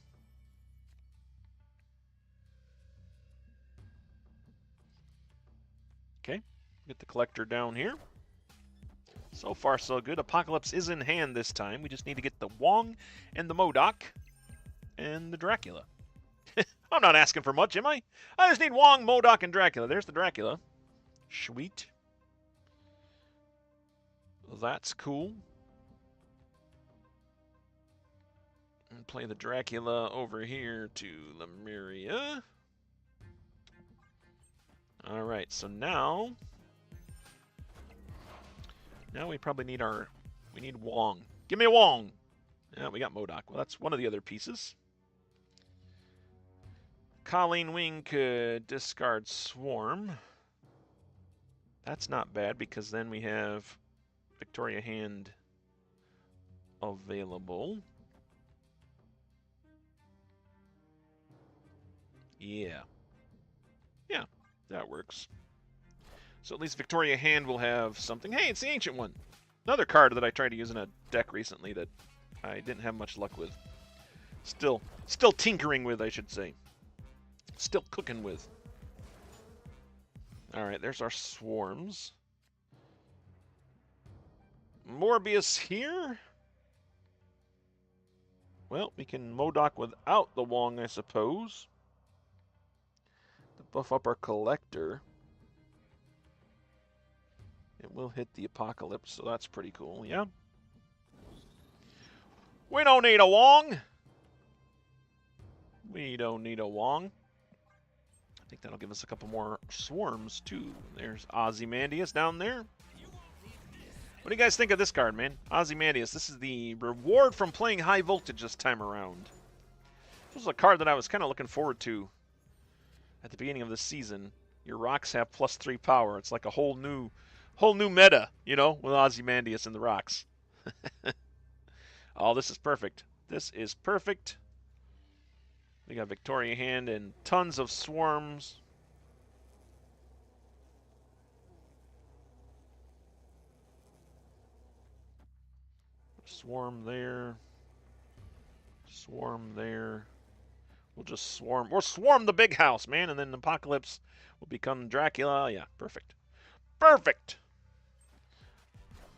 Okay. Get the collector down here. So far, so good. Apocalypse is in hand this time. We just need to get the Wong and the Modok and the Dracula. I'm not asking for much, am I? I just need Wong, Modok, and Dracula. There's the Dracula. Sweet. That's cool. And play the Dracula over here to Lemuria. Alright, so now we probably need we need Wong. Give me a Wong! Yeah, we got Modok. Well, that's one of the other pieces. Colleen Wing could discard Swarm. That's not bad, because then we have Victoria hand available. Yeah. Yeah, that works. So at least Victoria hand will have something. Hey, it's the Ancient One. Another card that I tried to use in a deck recently that I didn't have much luck with. Still tinkering with, I should say. Still cooking with. Alright, there's our swarms. Morbius here? Well, we can Modok without the Wong, I suppose. To buff up our collector. It will hit the Apocalypse, so that's pretty cool, yeah? We don't need a Wong! We don't need a Wong. I think that'll give us a couple more swarms, too. There's Ozymandias down there. What do you guys think of this card, man? Ozymandias. This is the reward from playing High Voltage this time around. This was a card that I was kind of looking forward to at the beginning of the season. Your rocks have +3 power. It's like a whole new meta, you know, with Ozymandias and the rocks. Oh, this is perfect. This is perfect. We got Victoria Hand and tons of swarms. Swarm there. Swarm there. We'll just swarm. We'll swarm the big house, man, and then the Apocalypse will become Dracula. Yeah, perfect. Perfect!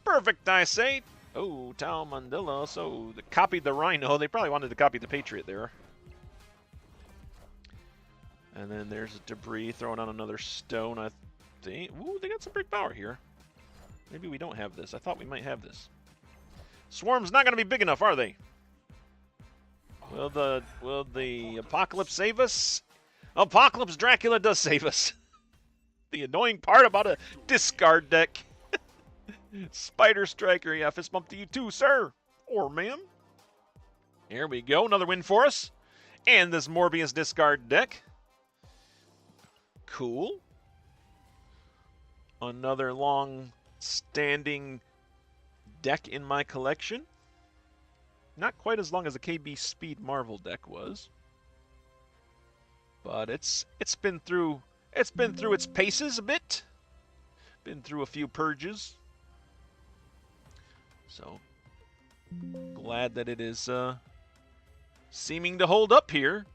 Perfect, I say. Oh, Tal Mandela. So, they copied the Rhino. They probably wanted to copy the Patriot there. And then there's debris throwing on another stone, I think. Ooh, they got some big power here. Maybe we don't have this. I thought we might have this. Swarm's not going to be big enough, are they? Will the Apocalypse save us? Apocalypse Dracula does save us. The annoying part about a discard deck. Spider Striker, yeah, fist bump to you too, sir. Or ma'am. Here we go, another win for us. And this Morbius Discard deck. Cool. Another long-standing deck in my collection. Not quite as long as the KB Speed Marvel deck was. But it's been through its paces a bit. Been through a few purges. So glad that it is seeming to hold up here.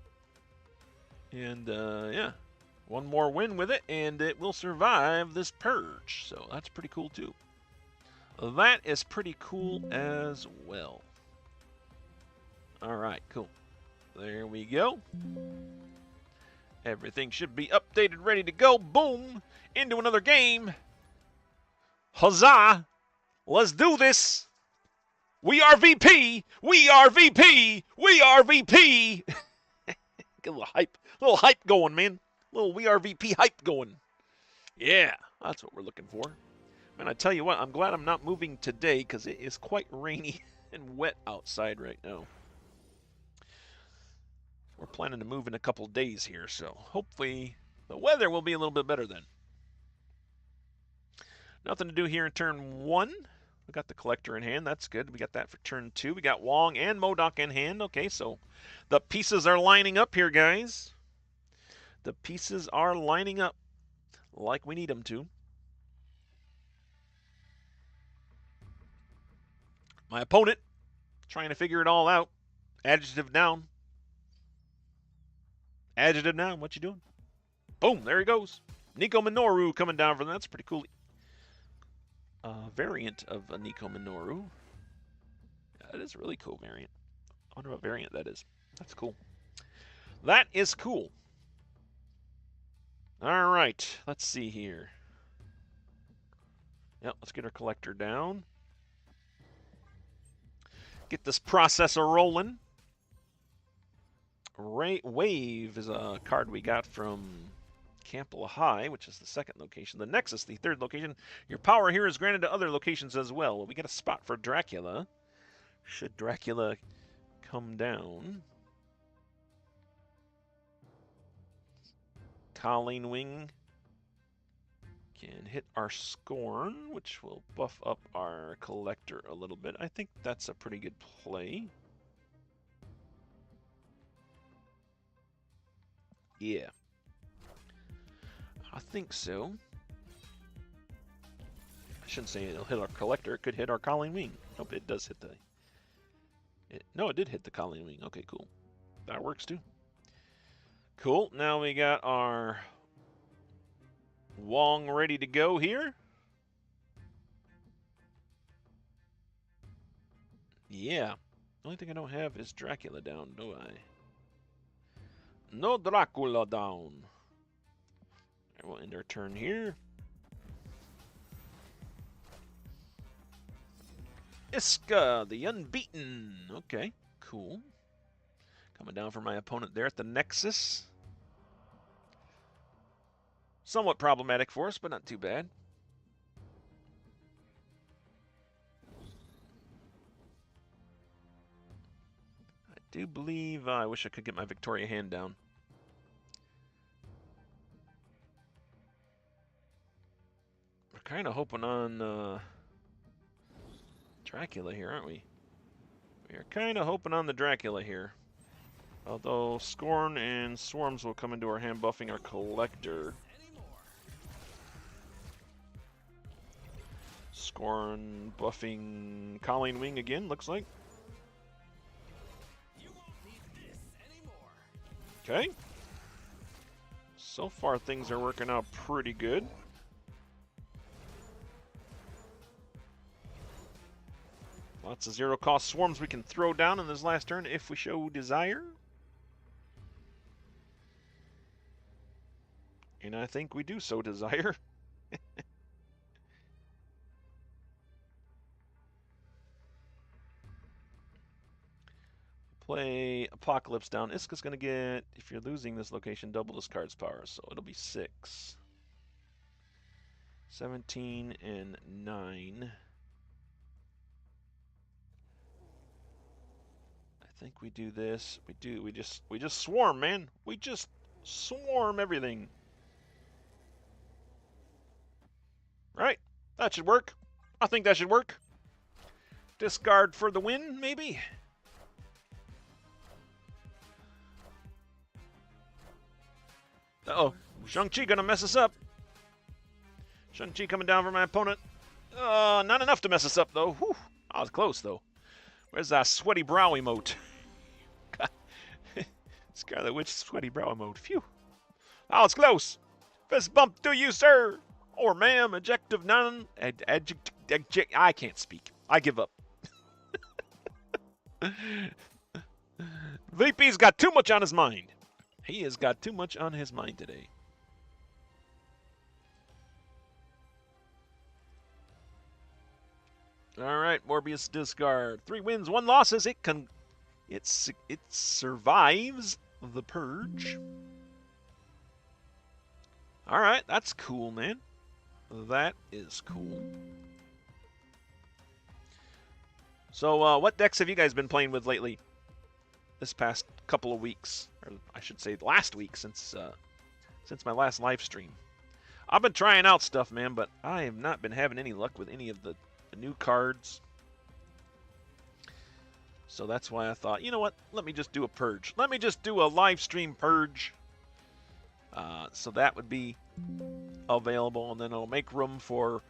And yeah, one more win with it and it will survive this purge. So that's pretty cool too. That is pretty cool as well. Alright, cool. There we go. Everything should be updated, ready to go. Boom! Into another game. Huzzah! Let's do this! We are VP! We are VP! We are VP! Get a little hype going, man. A little We Are VP hype going. Yeah, that's what we're looking for. Man, I tell you what, I'm glad I'm not moving today because it is quite rainy and wet outside right now. We're planning to move in a couple days here, so hopefully the weather will be a little bit better then. Nothing to do here in turn 1. We got the collector in hand. That's good. We got that for turn 2. We got Wong and Modok in hand. Okay, so the pieces are lining up here, guys. The pieces are lining up like we need them to. My opponent trying to figure it all out. Adjective down. Adjective down. What you doing? Boom. There he goes. Nico Minoru coming down for that. That's pretty cool. Variant of a Nico Minoru. That is a really cool variant. I wonder what variant that is. That's cool. That is cool. All right. Let's see here. Yep. Let's get our collector down. Get this processor rolling. Wave is a card we got from Campbell High, which is the 2nd location. The Nexus, the 3rd location. Your power here is granted to other locations as well. We got a spot for Dracula. Should Dracula come down. Colleen Wing can hit our Scorn, which will buff up our collector a little bit. I think that's a pretty good play. Yeah. I think so. I shouldn't say it'll hit our collector. It could hit our Colleen Wing. Hope it does hit the No, it did hit the Colleen Wing. Okay, cool. That works too. Cool. Now we got our Wong ready to go here. Yeah. The only thing I don't have is Dracula down, do I? No Dracula down. Right, we'll end our turn here. Iska, the Unbeaten. Okay, cool. Coming down for my opponent there at the Nexus. Somewhat problematic for us, but not too bad. I do believe... I wish I could get my Victoria hand down. We're kind of hoping on Dracula here, aren't we? We are kind of hoping on the Dracula here. Although Scorn and Swarms will come into our hand, buffing our Collector. Scorn buffing Colleen Wing again, looks like. Okay. So far things are working out pretty good. Lots of zero-cost swarms we can throw down in this last turn if we show desire. And I think we do so desire. Play Apocalypse down. Iska's going to get, if you're losing this location, double this card's power. So it'll be 6. 17 and 9. I think we do this. We just swarm, man. We just swarm everything. Right? That should work. I think that should work. Discard for the win, maybe? Uh-oh. Shang-Chi gonna mess us up. Shang-Chi coming down for my opponent. Not enough to mess us up, though. Whew. I was close, though. Where's that sweaty brow emote? Scarlet Witch sweaty brow emote. Phew. I was close. Fist bump to you, sir. Or ma'am. Adjective none. I can't speak. I give up. VP's got too much on his mind. He has got too much on his mind today. All right, Morbius Discard. 3 wins, 1 losses. It survives the Purge. All right, that's cool, man. That is cool. So, what decks have you guys been playing with lately? This past couple of weeks, or I should say last week, since my last live stream. I've been trying out stuff, man, but I have not been having any luck with any of the new cards. So that's why I thought, you know what? Let me just do a purge. Let me just do a live stream purge. So that would be available, and then it'll make room for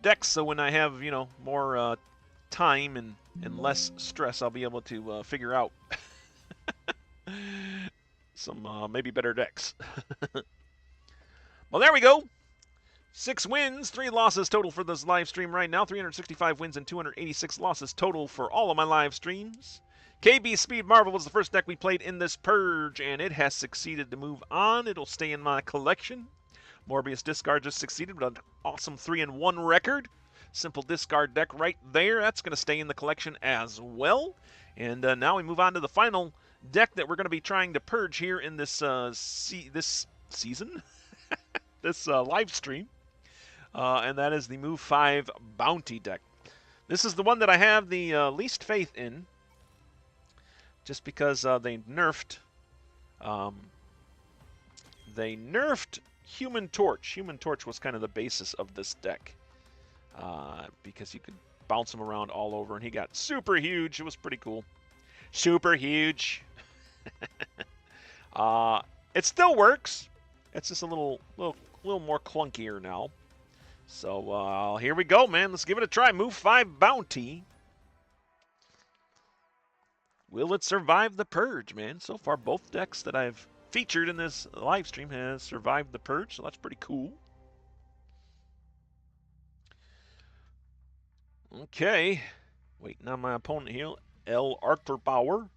decks. So when I have, you know, more time and less stress, I'll be able to figure out some maybe better decks. Well, there we go. 6 wins, 3 losses total for this live stream right now. 365 wins and 286 losses total for all of my live streams. KB Speed Marvel was the first deck we played in this purge, and it has succeeded to move on. It'll stay in my collection. Morbius Discard just succeeded with an awesome 3-1 record. Simple discard deck right there. That's going to stay in the collection as well. And now we move on to the final deck that we're going to be trying to purge here in this this season, this live stream. And that is the Move 5 Bounty deck. This is the one that I have the least faith in, just because they nerfed Human Torch. Human Torch was kind of the basis of this deck, because you could bounce him around all over, and he got super huge. It was pretty cool. Super huge. It still works. It's just a little more clunkier now. So here we go, man. Let's give it a try. Move 5 Bounty. Will it survive the Purge, man? So far, both decks that I've featured in this live stream has survived the Purge, so that's pretty cool. Okay. Waiting on my opponent here. L. Arthur Power.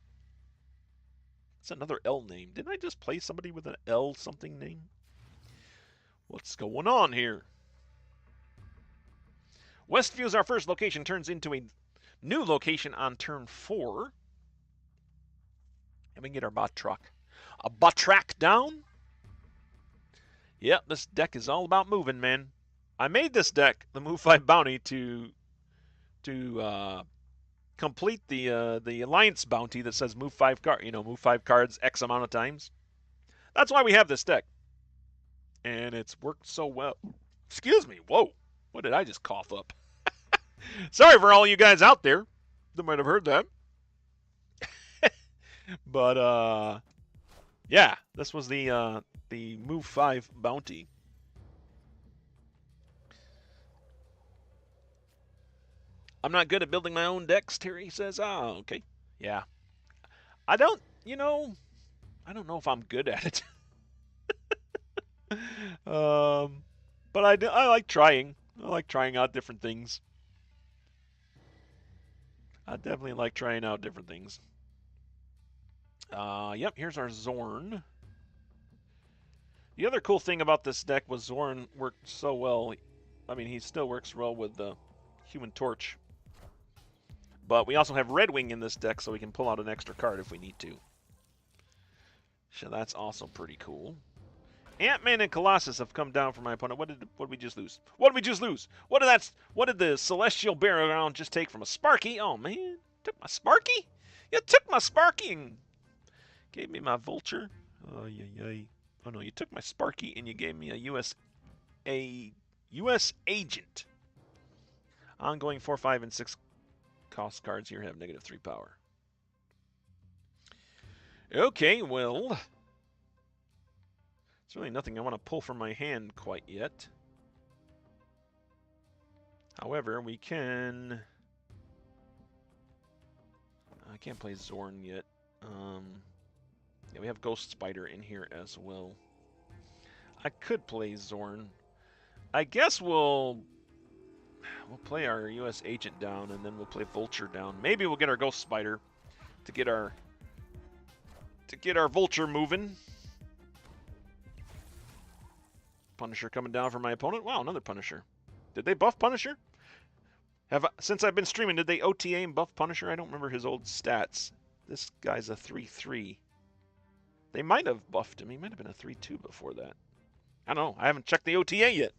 It's another L name. Didn't I just play somebody with an L something name? What's going on here? Westview's our first location, turns into a new location on turn 4. And we can get our bot truck. A bot track down? Yep, this deck is all about moving, man. I made this deck, the Move 5 Bounty, to complete the Alliance Bounty that says move 5 move 5 cards X amount of times. That's why we have this deck. And it's worked so well. Excuse me, whoa. What did I just cough up? Sorry for all you guys out there that might have heard that. But yeah, this was the Move 5 Bounty. I'm not good at building my own decks, Terry says. Oh, okay. Yeah. I don't know if I'm good at it. But I like trying. I like trying out different things. I definitely like trying out different things. Yep, here's our Zorn. The other cool thing about this deck was Zorn worked so well. I mean, he still works well with the Human Torch. But we also have Red Wing in this deck, so we can pull out an extra card if we need to. So that's also pretty cool. Ant-Man and Colossus have come down for my opponent. What did we just lose? What did we just lose? What did the Celestial Battleground just take from a Sparky? Oh man, took my Sparky? You took my Sparky and gave me my Vulture. Oh yeah. Oh no, you took my Sparky and you gave me a US Agent. Ongoing 4, 5, and 6 cost cards here have -3 power. Okay, well, there's really nothing I want to pull from my hand quite yet. However, we can... I can't play Zorn yet. Yeah, we have Ghost Spider in here as well. I could play Zorn. I guess we'll play our US Agent down, and then we'll play Vulture down. Maybe we'll get our Ghost Spider to get our Vulture moving. Punisher coming down for my opponent. Wow, another Punisher. Did they buff Punisher? Since I've been streaming, did they OTA and buff Punisher? I don't remember his old stats. This guy's a 3/3. They might have buffed him. He might have been a 3/2 before that. I don't know. I haven't checked the OTA yet.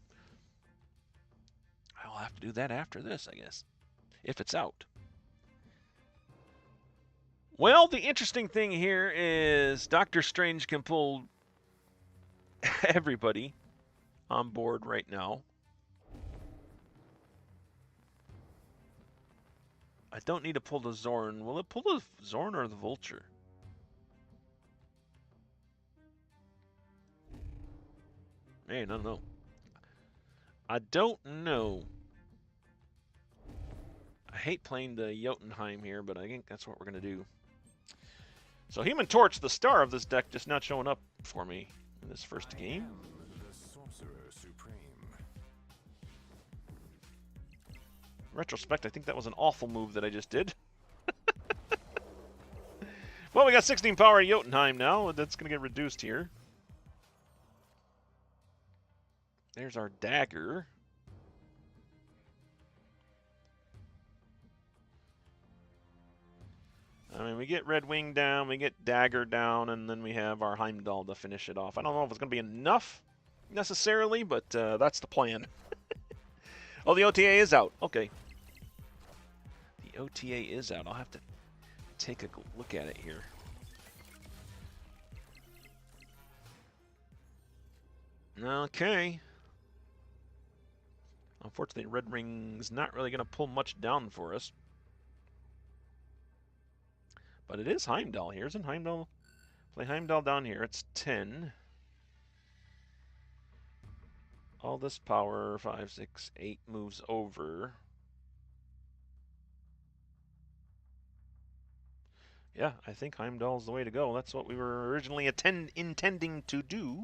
I'll have to do that after this, I guess. If it's out. Well, the interesting thing here is Doctor Strange can pull everybody on board right now. I don't need to pull the Zorn. Will it pull the Zorn or the Vulture? Man, I don't know. I don't know. I hate playing the Jotunheim here, but I think that's what we're going to do. So Human Torch, the star of this deck, just not showing up for me in this first game. In retrospect, I think that was an awful move that I just did. Well, we got 16 power at Jotunheim now. That's going to get reduced here. There's our dagger. I mean, we get Red Wing down, we get Dagger down, and then we have our Heimdall to finish it off. I don't know if it's going to be enough, necessarily, but that's the plan. Oh, the OTA is out. Okay. The OTA is out. I'll have to take a look at it here. Okay. Unfortunately, Red Ring's not really going to pull much down for us. But it is Heimdall here. Isn't Heimdall? Play Heimdall down here. It's 10. All this power, 5, 6, 8 moves over. Yeah, I think Heimdall's the way to go. That's what we were originally intending to do.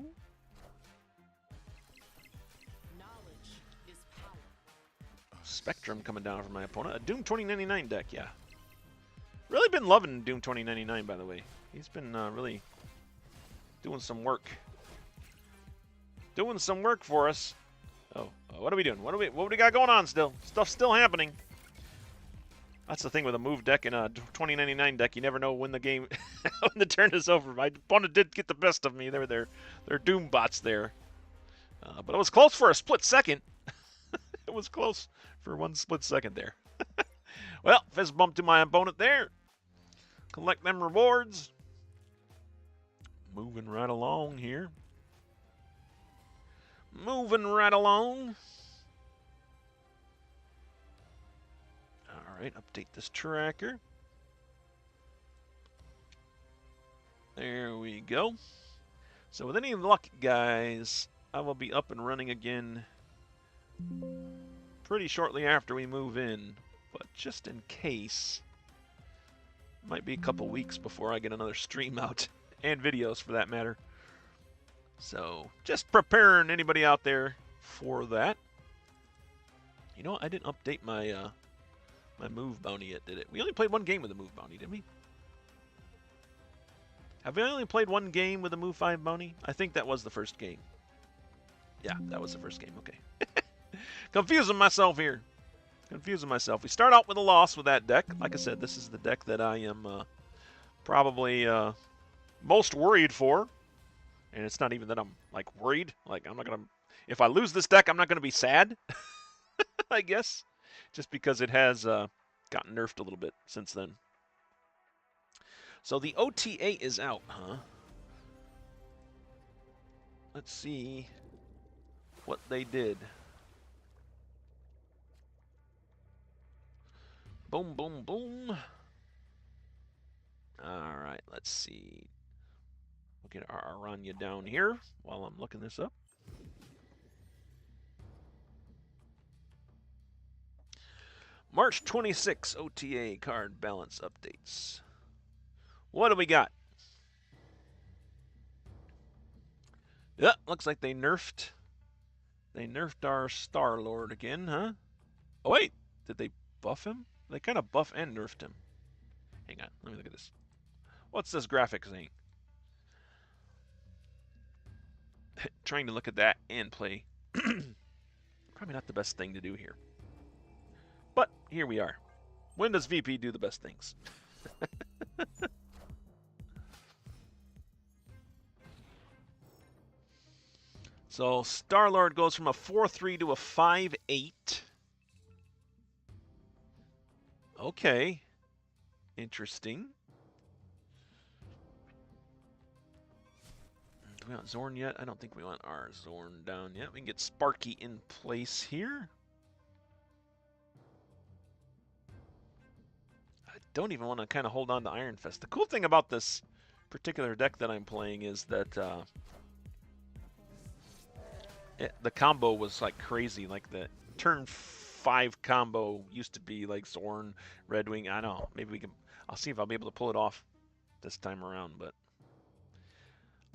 Spectrum coming down from my opponent. A Doom 2099 deck, yeah. Really been loving Doom 2099, by the way. He's been really doing some work. Doing some work for us. Oh, what are we doing? What do we got going on still? Stuff's still happening. That's the thing with a move deck and a 2099 deck. You never know when the game, when the turn is over. My opponent did get the best of me. They're Doom bots there. But it was close for a split second. It was close for one split second there. Well, fist bump to my opponent there. Collect them rewards. Moving right along here. Moving right along. All right, update this tracker. There we go. So with any luck, guys, I will be up and running again pretty shortly after we move in. But just in case, might be a couple weeks before I get another stream out, and videos for that matter. So just preparing anybody out there for that. You know what? I didn't update my my move bounty yet, did it? We only played one game with the move bounty, didn't we? Have we only played one game with the move 5 bounty? I think that was the first game. Yeah, that was the first game. Okay. Confusing myself here. Confusing myself. We start out with a loss with that deck. Like I said, this is the deck that I am probably most worried for. And it's not even that I'm, like, worried. Like, I'm not going to... If I lose this deck, I'm not going to be sad. I guess. Just because it has gotten nerfed a little bit since then. So the OTA is out, huh? Let's see what they did. Boom, boom, boom. All right, let's see. We'll get our Aranya down here while I'm looking this up. March 26 OTA card balance updates. What do we got? Yeah, looks like they nerfed. They nerfed our Star-Lord again, huh? Oh, wait. Did they buff him? They kind of buff and nerfed him. Hang on. Let me look at this. What's this graphic saying? Trying to look at that and play. Probably not the best thing to do here. But here we are. When does VP do the best things? So Star-Lord goes from a 4-3 to a 5-8. Okay. Interesting. Do we want Zorn yet? I don't think we want our Zorn down yet. We can get Sparky in place here. I don't even want to kind of hold on to Iron Fist. The cool thing about this particular deck that I'm playing is that the combo was like crazy. Like the turn 5 combo used to be like Zorn, Red Wing. I don't know. Maybe we can. I'll see if I'll be able to pull it off this time around. But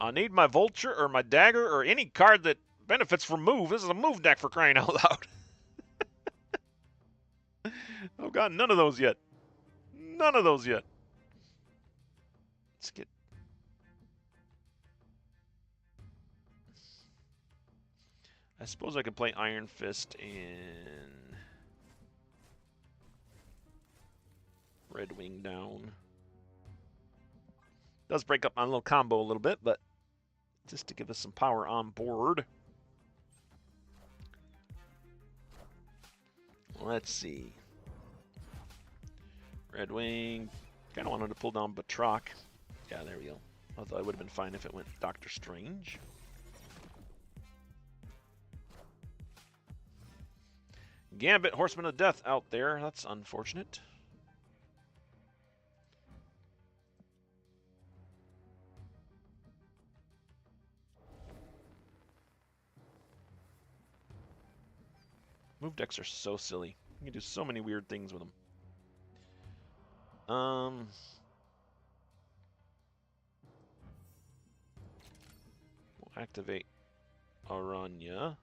I need my Vulture or my Dagger or any card that benefits from move. This is a move deck, for crying out loud. Oh god, none of those yet. None of those yet. Let's get. I suppose I could play Iron Fist and Red Wing down. Does break up my little combo a little bit, but just to give us some power on board. Let's see. Red Wing. Kind of wanted to pull down Batroc. Yeah, there we go. Although it would have been fine if it went Doctor Strange. Gambit, Horseman of Death out there. That's unfortunate. Move decks are so silly. You can do so many weird things with them. Activate Aranya.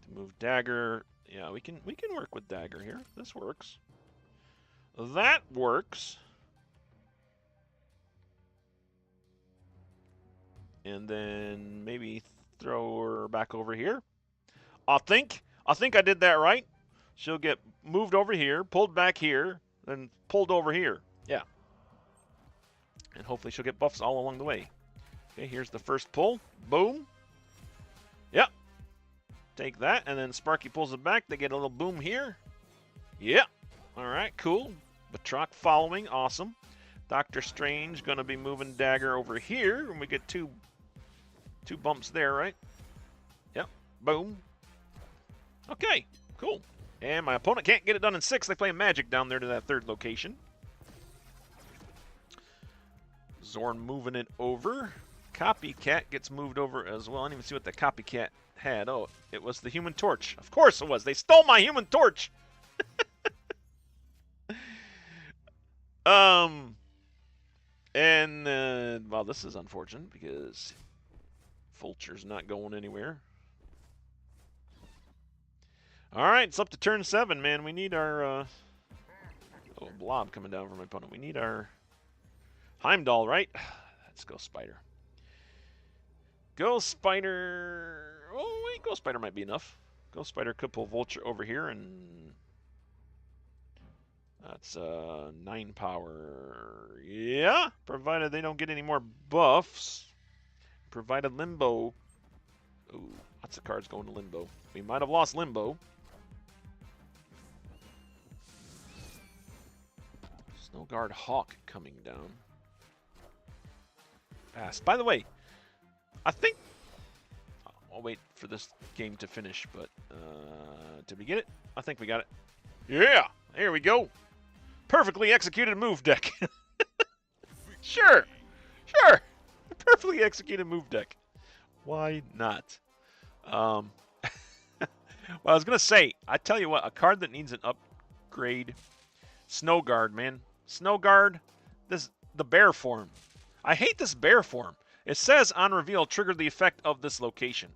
To move dagger. Yeah, we can work with dagger here. This works. That works. And then maybe throw her back over here. I think I did that right. She'll get moved over here, pulled back here, then pulled over here. Yeah. And hopefully she'll get buffs all along the way. Okay, here's the first pull. Boom. Yep. Take that, and then Sparky pulls it back. They get a little boom here. Yep. All right, cool. Batroc following. Awesome. Doctor Strange going to be moving dagger over here, and we get two bumps there, right? Yep. Boom. Okay, cool. And my opponent can't get it done in 6. They play magic down there to that 3rd location. Zorn moving it over. Copycat gets moved over as well. I didn't even see what the Copycat had. Oh, it was the Human Torch. Of course it was. They stole my Human Torch. Well, this is unfortunate because Fulcher's not going anywhere. All right, it's up to turn 7, man. We need our... oh, blob coming down from my opponent. We need our Heimdall, right? Let's go Spider. Ghost Spider... Oh, wait, Ghost Spider might be enough. Ghost Spider could pull Vulture over here, and... That's 9 power. Yeah, provided they don't get any more buffs. Provided Limbo... Ooh, lots of cards going to Limbo. We might have lost Limbo. Snowguard Hawk coming down. Pass. By the way, I think... I'll wait for this game to finish, but... did we get it? I think we got it. Yeah! There we go! Perfectly executed move deck. Sure! Sure! Perfectly executed move deck. Why not? Well, I was going to say, I tell you what, a card that needs an upgrade... Snowguard, man. Snowguard, the bear form. I hate this bear form. It says on reveal, trigger the effect of this location.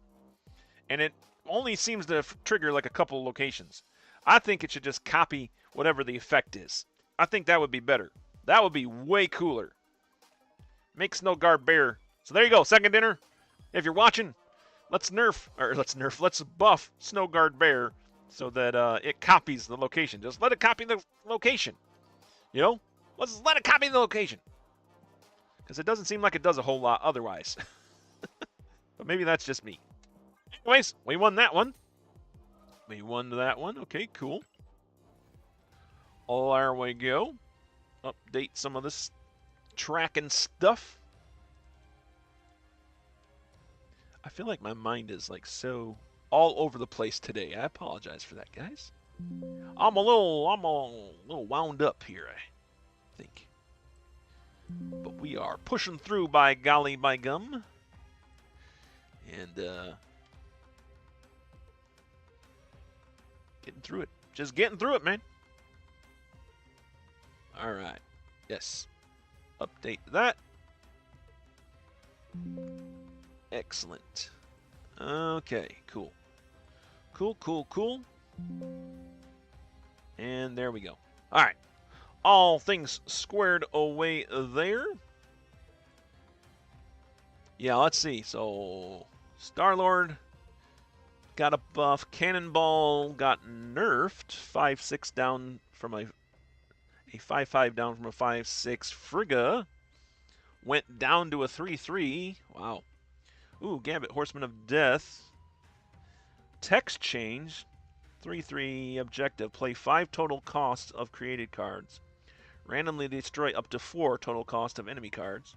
And it only seems to trigger like a couple locations. I think it should just copy whatever the effect is. I think that would be better. That would be way cooler. Make Snowguard bear. So there you go, second dinner. If you're watching, let's buff Snowguard bear so that it copies the location. Just let it copy the location. You know? Let's let it copy the location. Because it doesn't seem like it does a whole lot otherwise. But maybe that's just me. Anyways, we won that one. We won that one. Okay, cool. There we go. Update some of this tracking stuff. I feel like my mind is like so all over the place today. I apologize for that, guys. I'm a little wound up here, I think. But we are pushing through, by golly, by gum. And getting through it. Just getting through it, man. All right. Yes. Update that. Excellent. Okay, cool. Cool. And there we go. All right. All things squared away there. Yeah, let's see. So, Star-Lord got a buff. Cannonball got nerfed. 5/6 down from a 5/5 down from a 5/6. Frigga went down to a 3/3. Wow. Ooh, Gambit, Horseman of Death. Text change. 3/3 objective. Play 5 total costs of created cards. Randomly destroy up to 4 total cost of enemy cards.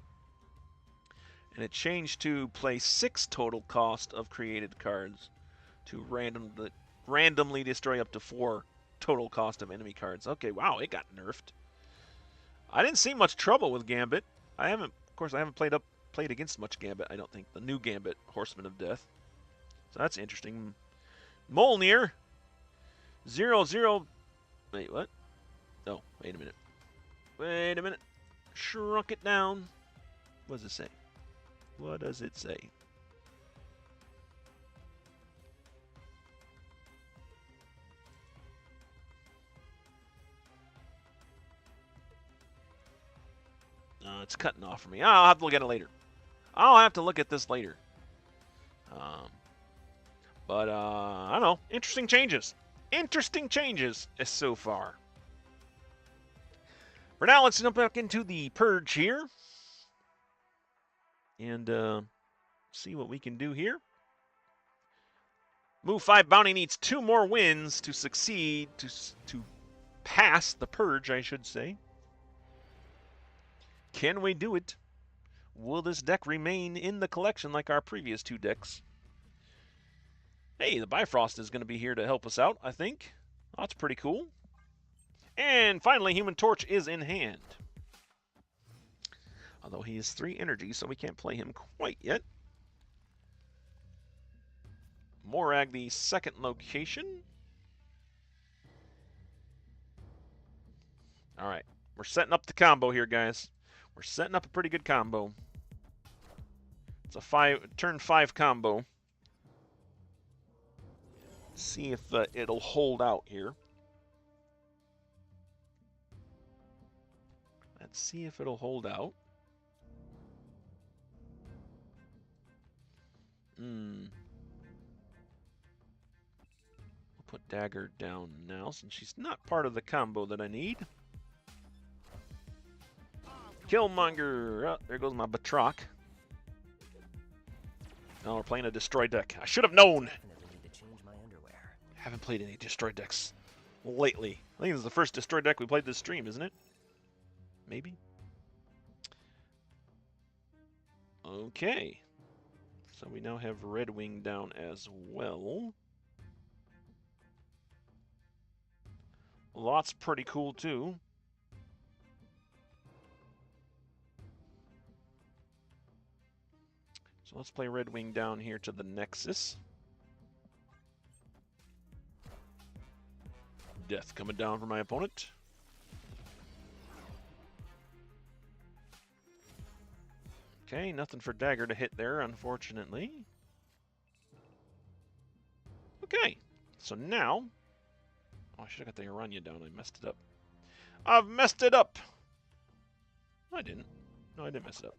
And it changed to play 6 total cost of created cards to randomly destroy up to 4 total cost of enemy cards. Okay, wow, it got nerfed. I didn't see much trouble with Gambit. I haven't played against much Gambit, I don't think. The new Gambit, Horseman of Death. So that's interesting. Mjolnir. 0/0. Wait, what? Oh, wait a minute. Wait a minute. Shrunk it down. What does it say? What does it say? It's cutting off for me. I'll have to look at it later. I'll have to look at this later. But I don't know. Interesting changes. Interesting changes so far. For now, let's jump back into the Purge here. And see what we can do here. Move 5 bounty needs 2 more wins to succeed, to pass the Purge, I should say. Can we do it? Will this deck remain in the collection like our previous 2 decks? Hey, the Bifrost is going to be here to help us out, I think. Oh, that's pretty cool. And finally, Human Torch is in hand. Although he is 3 energy, so we can't play him quite yet. Morag, the second location. All right, we're setting up the combo here, guys. We're setting up a pretty good combo. It's a turn 5 combo. See if it'll hold out here. Let's see if it'll hold out. We'll put Dagger down now since she's not part of the combo that I need. Killmonger. Oh, there goes my Batroc. Now we're playing a Destroy deck. I should have known. Haven't played any Destroy decks lately. I think this is the first Destroy deck we played this stream, isn't it? Maybe. Okay. So we now have Red Wing down as well. Lot's pretty cool too. So let's play Red Wing down here to the Nexus. Death coming down for my opponent. Okay, nothing for Dagger to hit there, unfortunately. Okay, so now... Oh, I should have got the Aranya down. I messed it up. I've messed it up! No, I didn't. No, I didn't mess it up.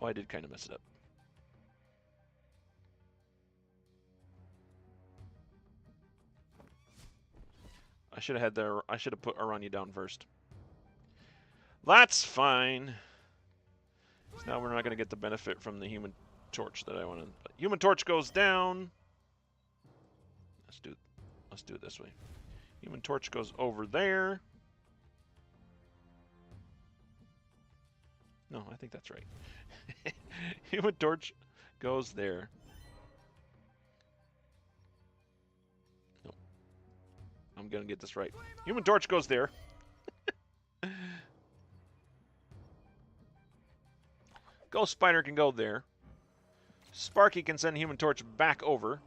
Oh, I did kind of mess it up. I should have put Aranya down first. That's fine. Now we're not going to get the benefit from the Human Torch that I wanted. But Human Torch goes down. Let's do it this way. Human Torch goes over there. No, I think that's right. Human Torch goes there. Nope. I'm going to get this right. Human Torch goes there. Ghost Spider can go there. Sparky can send Human Torch back over.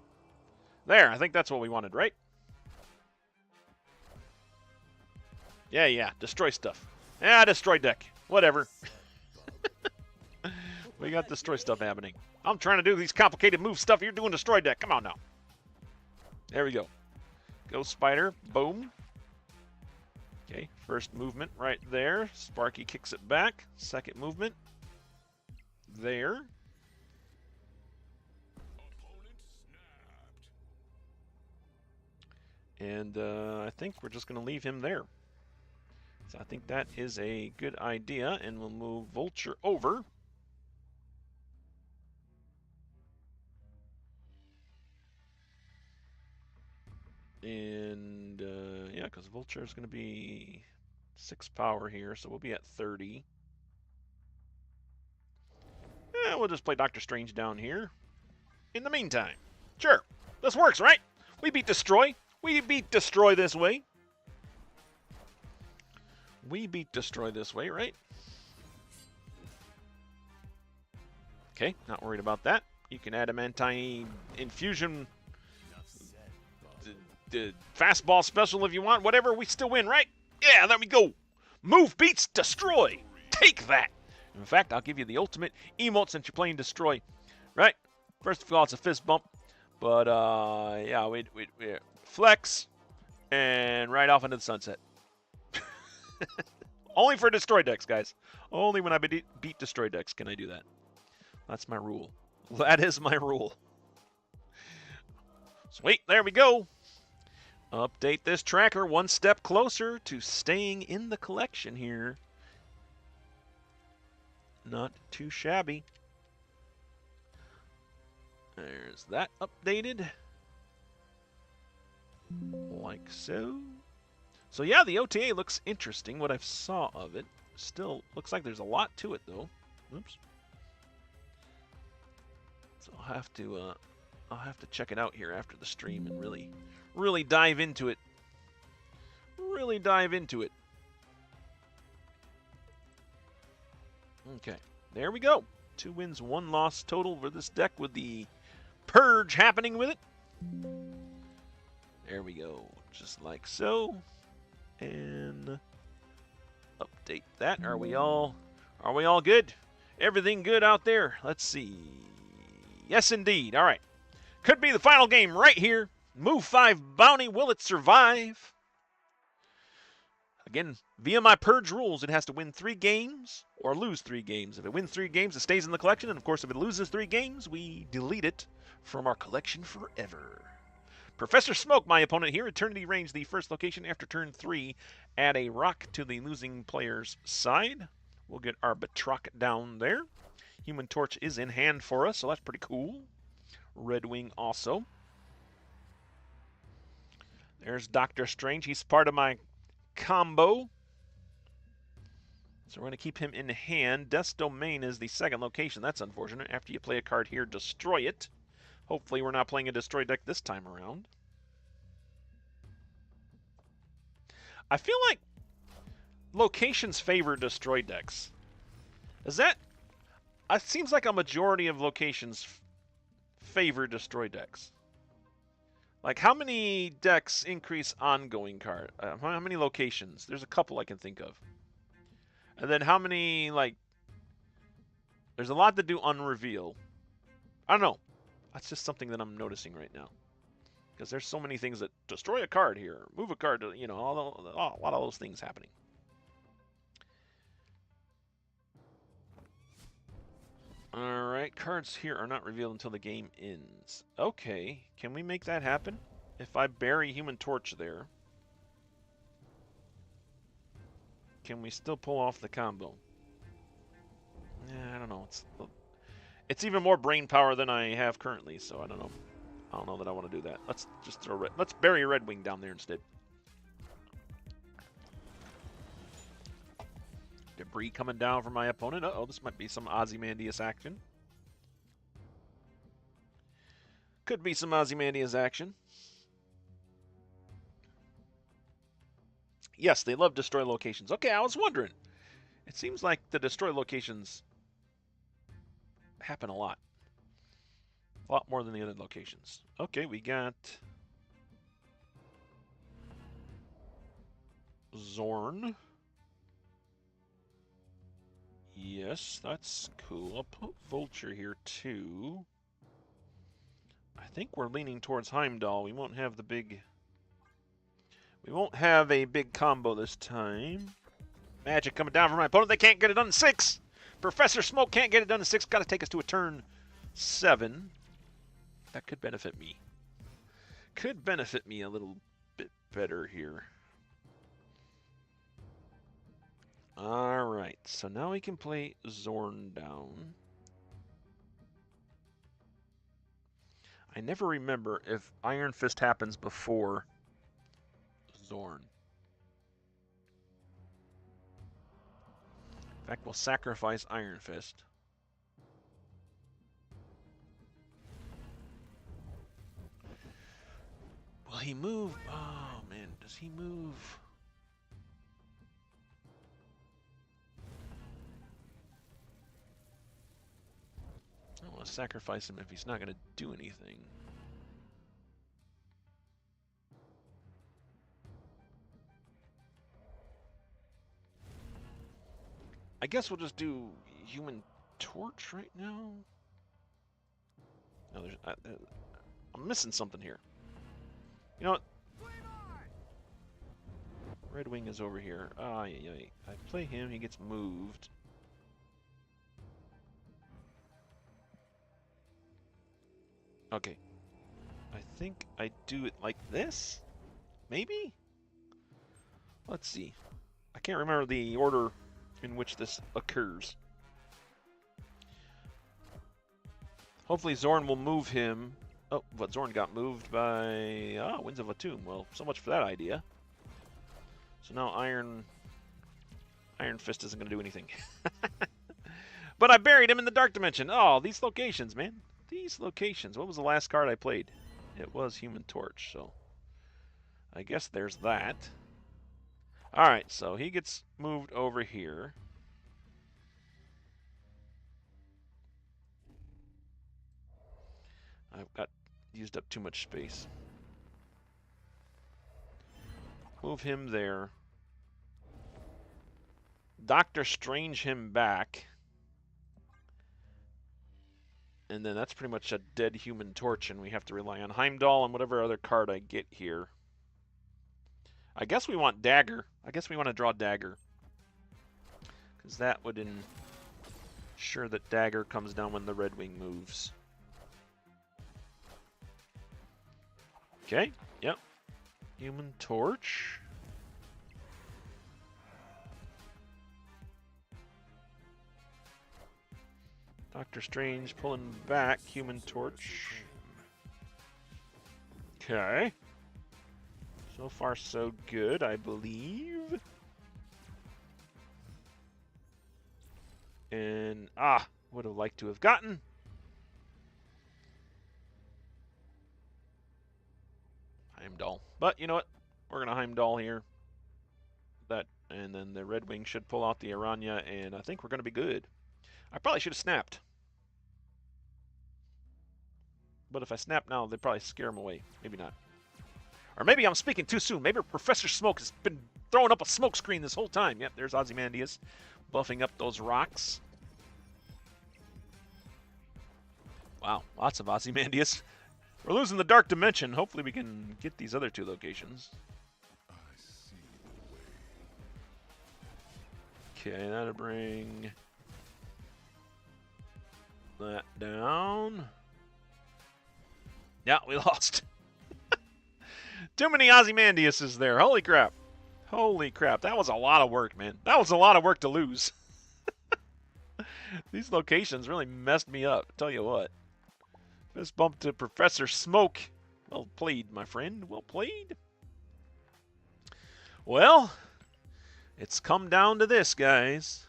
There, I think that's what we wanted, right? Yeah, destroy stuff. Yeah, destroy deck. Whatever. We got destroy stuff happening. I'm trying to do these complicated move stuff. You're doing destroy deck. Come on now. There we go. Ghost Spider. Boom. Okay, first movement right there. Sparky kicks it back. Second movement. There. And I think we're just going to leave him there. So I think that is a good idea, and we'll move Vulture over. And yeah, because Vulture is going to be 6 power here, so we'll be at 30. Yeah, we'll just play Doctor Strange down here. In the meantime, sure, this works, right? We beat Destroy. We beat Destroy this way. We beat Destroy this way, right? Okay, not worried about that. You can Adamantine Infusion the fastball special if you want. Whatever, we still win, right? Yeah, there we go. Move beats Destroy. Take that. In fact, I'll give you the ultimate emote since you're playing Destroy. Right? First of all, it's a fist bump. But, yeah, we flex and right off into the sunset. Only for Destroy decks, guys. Only when I beat Destroy decks can I do that. That's my rule. That is my rule. Sweet, there we go. Update this tracker one step closer to staying in the collection here. Not too shabby. There's that updated. Like so. So yeah, the OTA looks interesting, what I saw of it. Still looks like there's a lot to it, though. Oops. So I'll have to check it out here after the stream and really dive into it. Really dive into it. Okay, there we go. 2 wins, 1 loss total for this deck with the Purge happening with it. There we go, just like so. And update that. Are we all good? Everything good out there? Let's see. Yes, indeed. All right. Could be the final game right here. Move 5 bounty. Will it survive? Again, via my Purge rules, it has to win 3 games or lose 3 games. If it wins 3 games, it stays in the collection. And, of course, if it loses 3 games, we delete it from our collection forever. Professor Smoke, my opponent here. Eternity Range, the first location after turn 3. Add a rock to the losing player's side. We'll get our Batroc down there. Human Torch is in hand for us, so that's pretty cool. Red Wing also. There's Doctor Strange. He's part of my combo. So we're going to keep him in hand. Death's Domain is the second location. That's unfortunate. After you play a card here, destroy it. Hopefully we're not playing a destroy deck this time around. I feel like locations favor destroy decks. Is that... It seems like a majority of locations favor destroy decks. Like, how many decks increase ongoing card? How many locations? There's a couple I can think of. And then how many, like... There's a lot that do unreveal. I don't know. That's just something that I'm noticing right now. Because there's so many things that destroy a card here, move a card, you know, a lot of those things happening. Alright, cards here are not revealed until the game ends. Okay, can we make that happen? If I bury Human Torch there, can we still pull off the combo? Yeah, I don't know. It's even more brain power than I have currently, so I don't know. I don't know that I want to do that. Let's just throw let's bury a Red Wing down there instead. Debris coming down from my opponent. Uh-oh, this might be some Ozymandias action. Could be some Ozymandias action. Yes, they love destroy locations. Okay, I was wondering. It seems like the destroy locations happen a lot. A lot more than the other locations. Okay, we got Zorn. Yes, that's cool. I'll put Vulture here too. I think we're leaning towards Heimdall. We won't have the big... We won't have a big combo this time. Magic coming down from my opponent. They can't get it done in 6. Professor Smoke can't get it done in 6. Got to take us to a turn 7. That could benefit me. Could benefit me a little bit better here. Alright, so now we can play Zorn down. I never remember if Iron Fist happens before Zorn. In fact, we'll sacrifice Iron Fist. Will he move? Oh, man. Does he move? I don't want to sacrifice him if he's not going to do anything. I guess we'll just do Human Torch right now. No, I'm missing something here. You know what? Red Wing is over here. Ah, yeah. I play him, he gets moved. Okay. I think I do it like this? Maybe? Let's see. I can't remember the order in which this occurs. Hopefully Zorn will move him. Oh, but Zorn got moved by Winds of a Tomb. Well, so much for that idea. So now Iron Fist isn't going to do anything. But I buried him in the Dark Dimension. Oh, these locations, man. These locations. What was the last card I played? It was Human Torch, so I guess there's that. Alright, so he gets moved over here. I've got used up too much space. Move him there. Doctor Strange him back. And then that's pretty much a dead Human Torch, and we have to rely on Heimdall and whatever other card I get here. I guess we want Dagger. I guess we want to draw Dagger. Because that would ensure that Dagger comes down when the Red Wing moves. Okay, yep. Human Torch. Doctor Strange pulling back Human Torch. Okay. So far so good, I believe. And, would have liked to have gotten. Heimdall. But, you know what? We're going to Heimdall here. That, and then the Red Wing should pull out the Aranya, and I think we're going to be good. I probably should have snapped. But if I snap now, they'd probably scare him away. Maybe not. Or maybe I'm speaking too soon. Maybe Professor Smoke has been throwing up a smoke screen this whole time. Yep, there's Ozymandias buffing up those rocks. Wow, lots of Ozymandias. We're losing the Dark Dimension. Hopefully we can get these other two locations. Okay, that'll bring that down. Yeah, we lost. Too many Ozymandiases there. Holy crap. Holy crap. That was a lot of work, man. That was a lot of work to lose. These locations really messed me up. Tell you what. Fist bump to Professor Smoke. Well played, my friend. Well played. Well, it's come down to this, guys.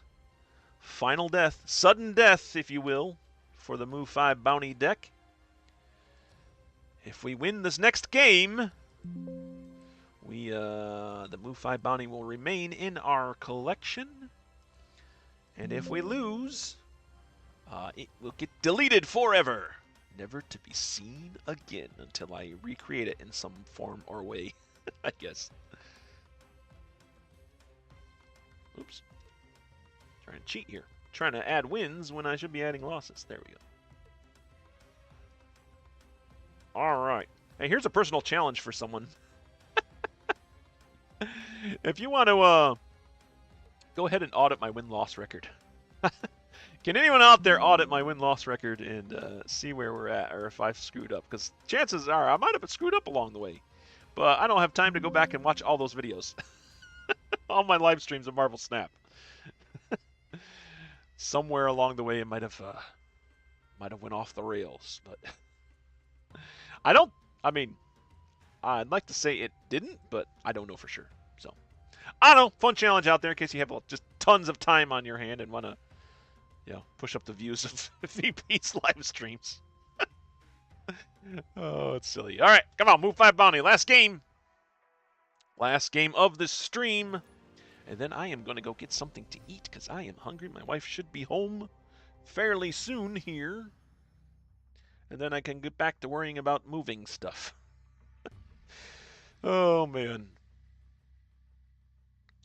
Final death. Sudden death, if you will, for the Move 5 bounty deck. If we win this next game, the Move 5 bounty will remain in our collection. And if we lose, it will get deleted forever. Never to be seen again until I recreate it in some form or way, I guess. Oops. Trying to cheat here. Trying to add wins when I should be adding losses. There we go. Alright. Hey, here's a personal challenge for someone. If you want to go ahead and audit my win-loss record. Can anyone out there audit my win-loss record and see where we're at, or if I've screwed up? Because chances are I might have screwed up along the way. But I don't have time to go back and watch all those videos. All my live streams of Marvel Snap. Somewhere along the way it might have went off the rails, but I'd like to say it didn't, but I don't know for sure. So, I don't know. Fun challenge out there in case you have just tons of time on your hand and want to, push up the views of VP's live streams. Oh, it's silly. All right, come on, Move 5 bounty. Last game. Last game of the stream. And then I am going to go get something to eat because I am hungry. My wife should be home fairly soon here. And then I can get back to worrying about moving stuff. Oh, man.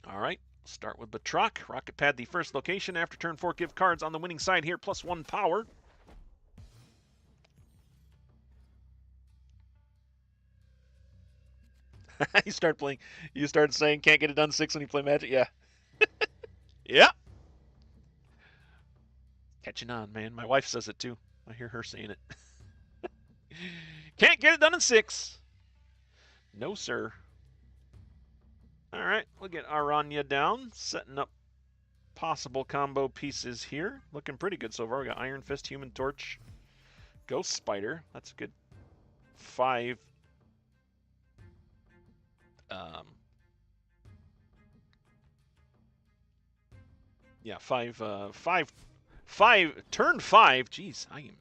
All right. Start with Batroc. Rocket Pad the first location. After turn 4, give cards on the winning side here, +1 power. You start saying can't get it done 6 when you play Magic? Yeah. Yeah. Catching on, man. My wife says it too. I hear her saying it. Can't get it done in 6. No, sir. All right, we'll get Aranya down, setting up possible combo pieces here. Looking pretty good so far. We got Iron Fist, Human Torch, Ghost Spider. That's a good 5. Yeah, 5. Turn 5. Jeez, I am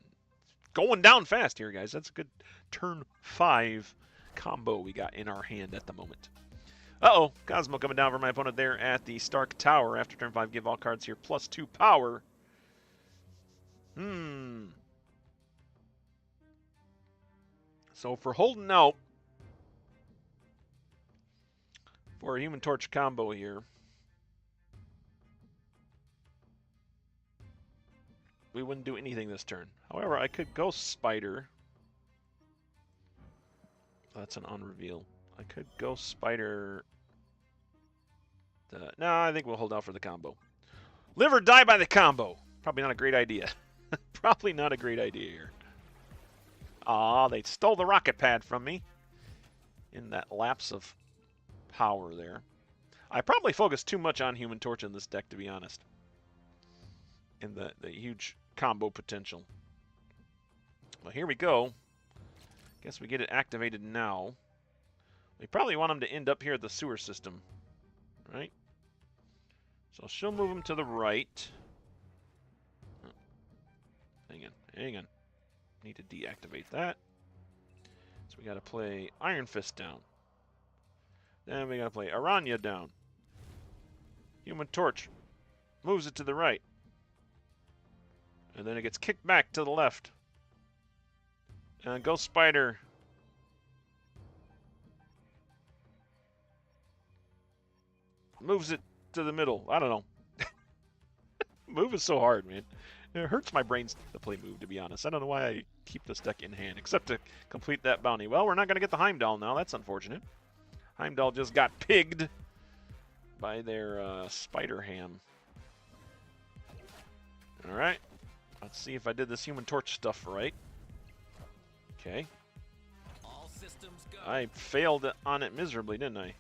going down fast here, guys. That's a good turn 5 combo we got in our hand at the moment. Uh-oh, Cosmo coming down for my opponent there at the Stark Tower. After turn 5, give all cards here +2 power. So for holding out for a Human Torch combo here, we wouldn't do anything this turn. However, I could Ghost Spider. That's an unreveal. I could Ghost Spider. No, I think we'll hold out for the combo. Live or die by the combo. Probably not a great idea. Probably not a great idea here. Aw, they stole the Rocket Pad from me in that lapse of power there. I probably focused too much on Human Torch in this deck, to be honest. In the huge combo potential. Well, here we go. Guess we get it activated now. We probably want them to end up here at the sewer system, right? So she'll move them to the right. Oh. Hang on. Need to deactivate that. So we got to play Iron Fist down. Then we got to play Aranya down. Human Torch moves it to the right. And then it gets kicked back to the left. And Ghost Spider moves it to the middle. I don't know. Move is so hard, man. It hurts my brains to play move, to be honest. I don't know why I keep this deck in hand, except to complete that bounty. Well, we're not going to get the Heimdall now. That's unfortunate. Heimdall just got pigged by their Spider Ham. All right. Let's see if I did this Human Torch stuff right. Okay. All systems go. I failed on it miserably, didn't I?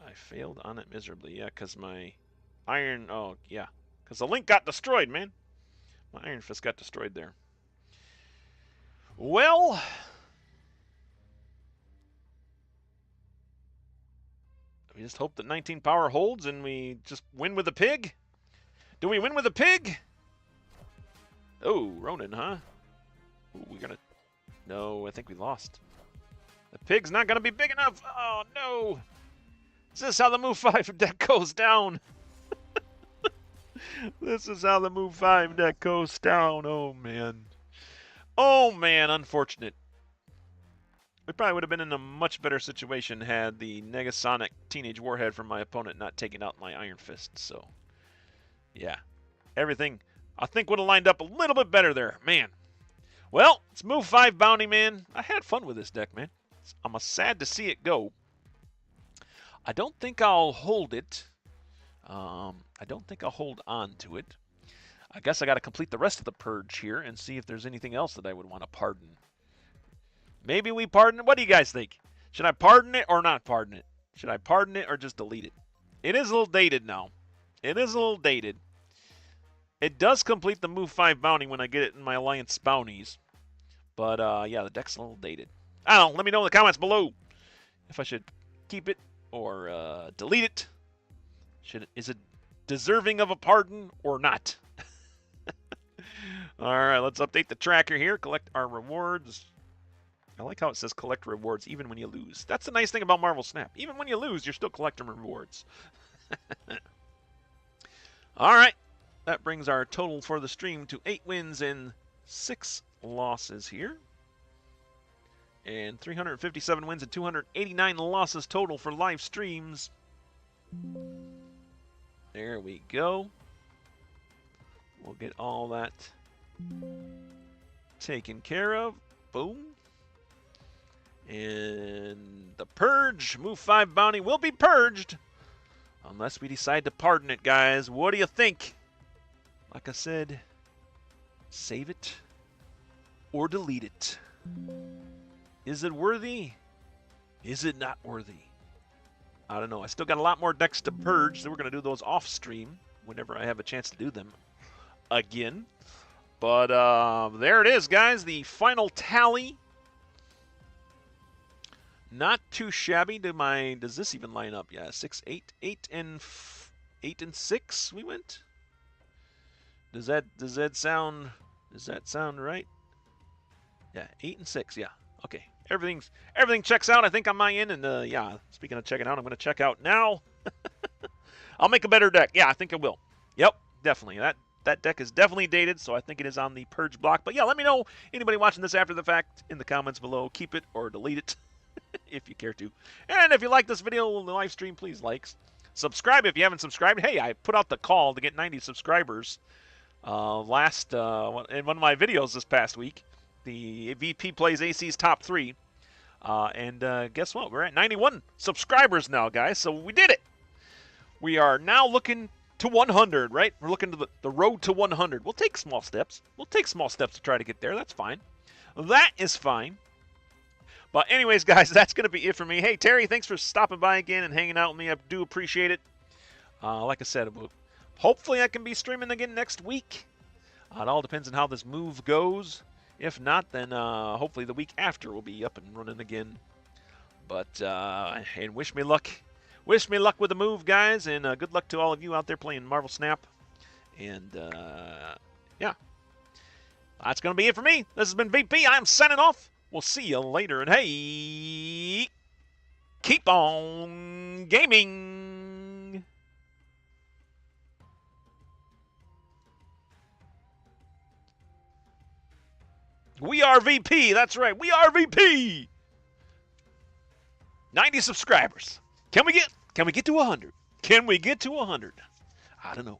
I failed on it miserably, yeah, because my iron... Oh, yeah. Because the link got destroyed, man. My Iron Fist got destroyed there. Well... we just hope that 19 power holds and we just win with a pig? Do we win with a pig? Oh, Ronin, huh? Ooh, we're gonna... No, I think we lost. The pig's not gonna be big enough. Oh, no. Is this how the Move 5 deck goes down? This is how the Move 5 deck goes down. Oh, man. Oh, man, unfortunate. We probably would have been in a much better situation had the Negasonic Teenage Warhead from my opponent not taken out my Iron Fist. So, yeah. Everything, I think, would have lined up a little bit better there. Man. Well, it's Move 5 Bounty, man. I had fun with this deck, man. I'm sad to see it go. I don't think I'll hold it. I don't think I'll hold on to it. I guess I got to complete the rest of the Purge here and see if there's anything else that I would want to pardon. Maybe we pardon it. What do you guys think? Should I pardon it or not pardon it? Should I pardon it or just delete it? It is a little dated now. It is a little dated. It does complete the Move 5 bounty when I get it in my Alliance bounties. But, yeah, the deck's a little dated. I don't know. Let me know in the comments below if I should keep it or delete it. Is it deserving of a pardon or not? All right, let's update the tracker here. Collect our rewards. I like how it says collect rewards even when you lose. That's the nice thing about Marvel Snap. Even when you lose, you're still collecting rewards. All right. That brings our total for the stream to 8 wins and 6 losses here. And 357 wins and 289 losses total for live streams. There we go. We'll get all that taken care of. Boom. And the Purge, move 5 bounty will be purged. Unless we decide to pardon it, guys. What do you think? Like I said, save it or delete it. Is it worthy? Is it not worthy? I don't know. I still got a lot more decks to purge, so we're going to do those off stream whenever I have a chance to do them again. But there it is, guys. The final tally. Not too shabby to my. Does this even line up? Yeah, 6, 8, 8 and 6. We went. Does that sound right? Yeah, 8 and 6. Yeah. Okay. Everything checks out. I think on my end. And yeah, speaking of checking out, I'm going to check out now. I'll make a better deck. Yeah, I think I will. Yep, definitely. That deck is definitely dated, so I think it is on the purge block. But yeah, let me know, anybody watching this after the fact, in the comments below. Keep it or delete it if you care to. And if you like this video, the live stream, please like. Subscribe if you haven't subscribed. Hey, I put out the call to get 90 subscribers in one of my videos this past week. The VP plays AC's top 3. And guess what? We're at 91 subscribers now, guys. So we did it. We are now looking to 100, right? We're looking to the road to 100. We'll take small steps. We'll take small steps to try to get there. That's fine. That is fine. But anyways, guys, that's going to be it for me. Hey, Terry, thanks for stopping by again and hanging out with me. I do appreciate it. Like I said, hopefully I can be streaming again next week. It all depends on how this move goes. If not, then hopefully the week after we'll be up and running again. But, and wish me luck. Wish me luck with the move, guys, and good luck to all of you out there playing Marvel Snap. And, yeah. That's going to be it for me. This has been VP. I'm signing off. We'll see you later. And, hey, keep on gaming. We are VP. That's right. We are VP. 90 subscribers. Can we get to 100? Can we get to 100? I don't know.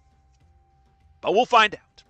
But we'll find out.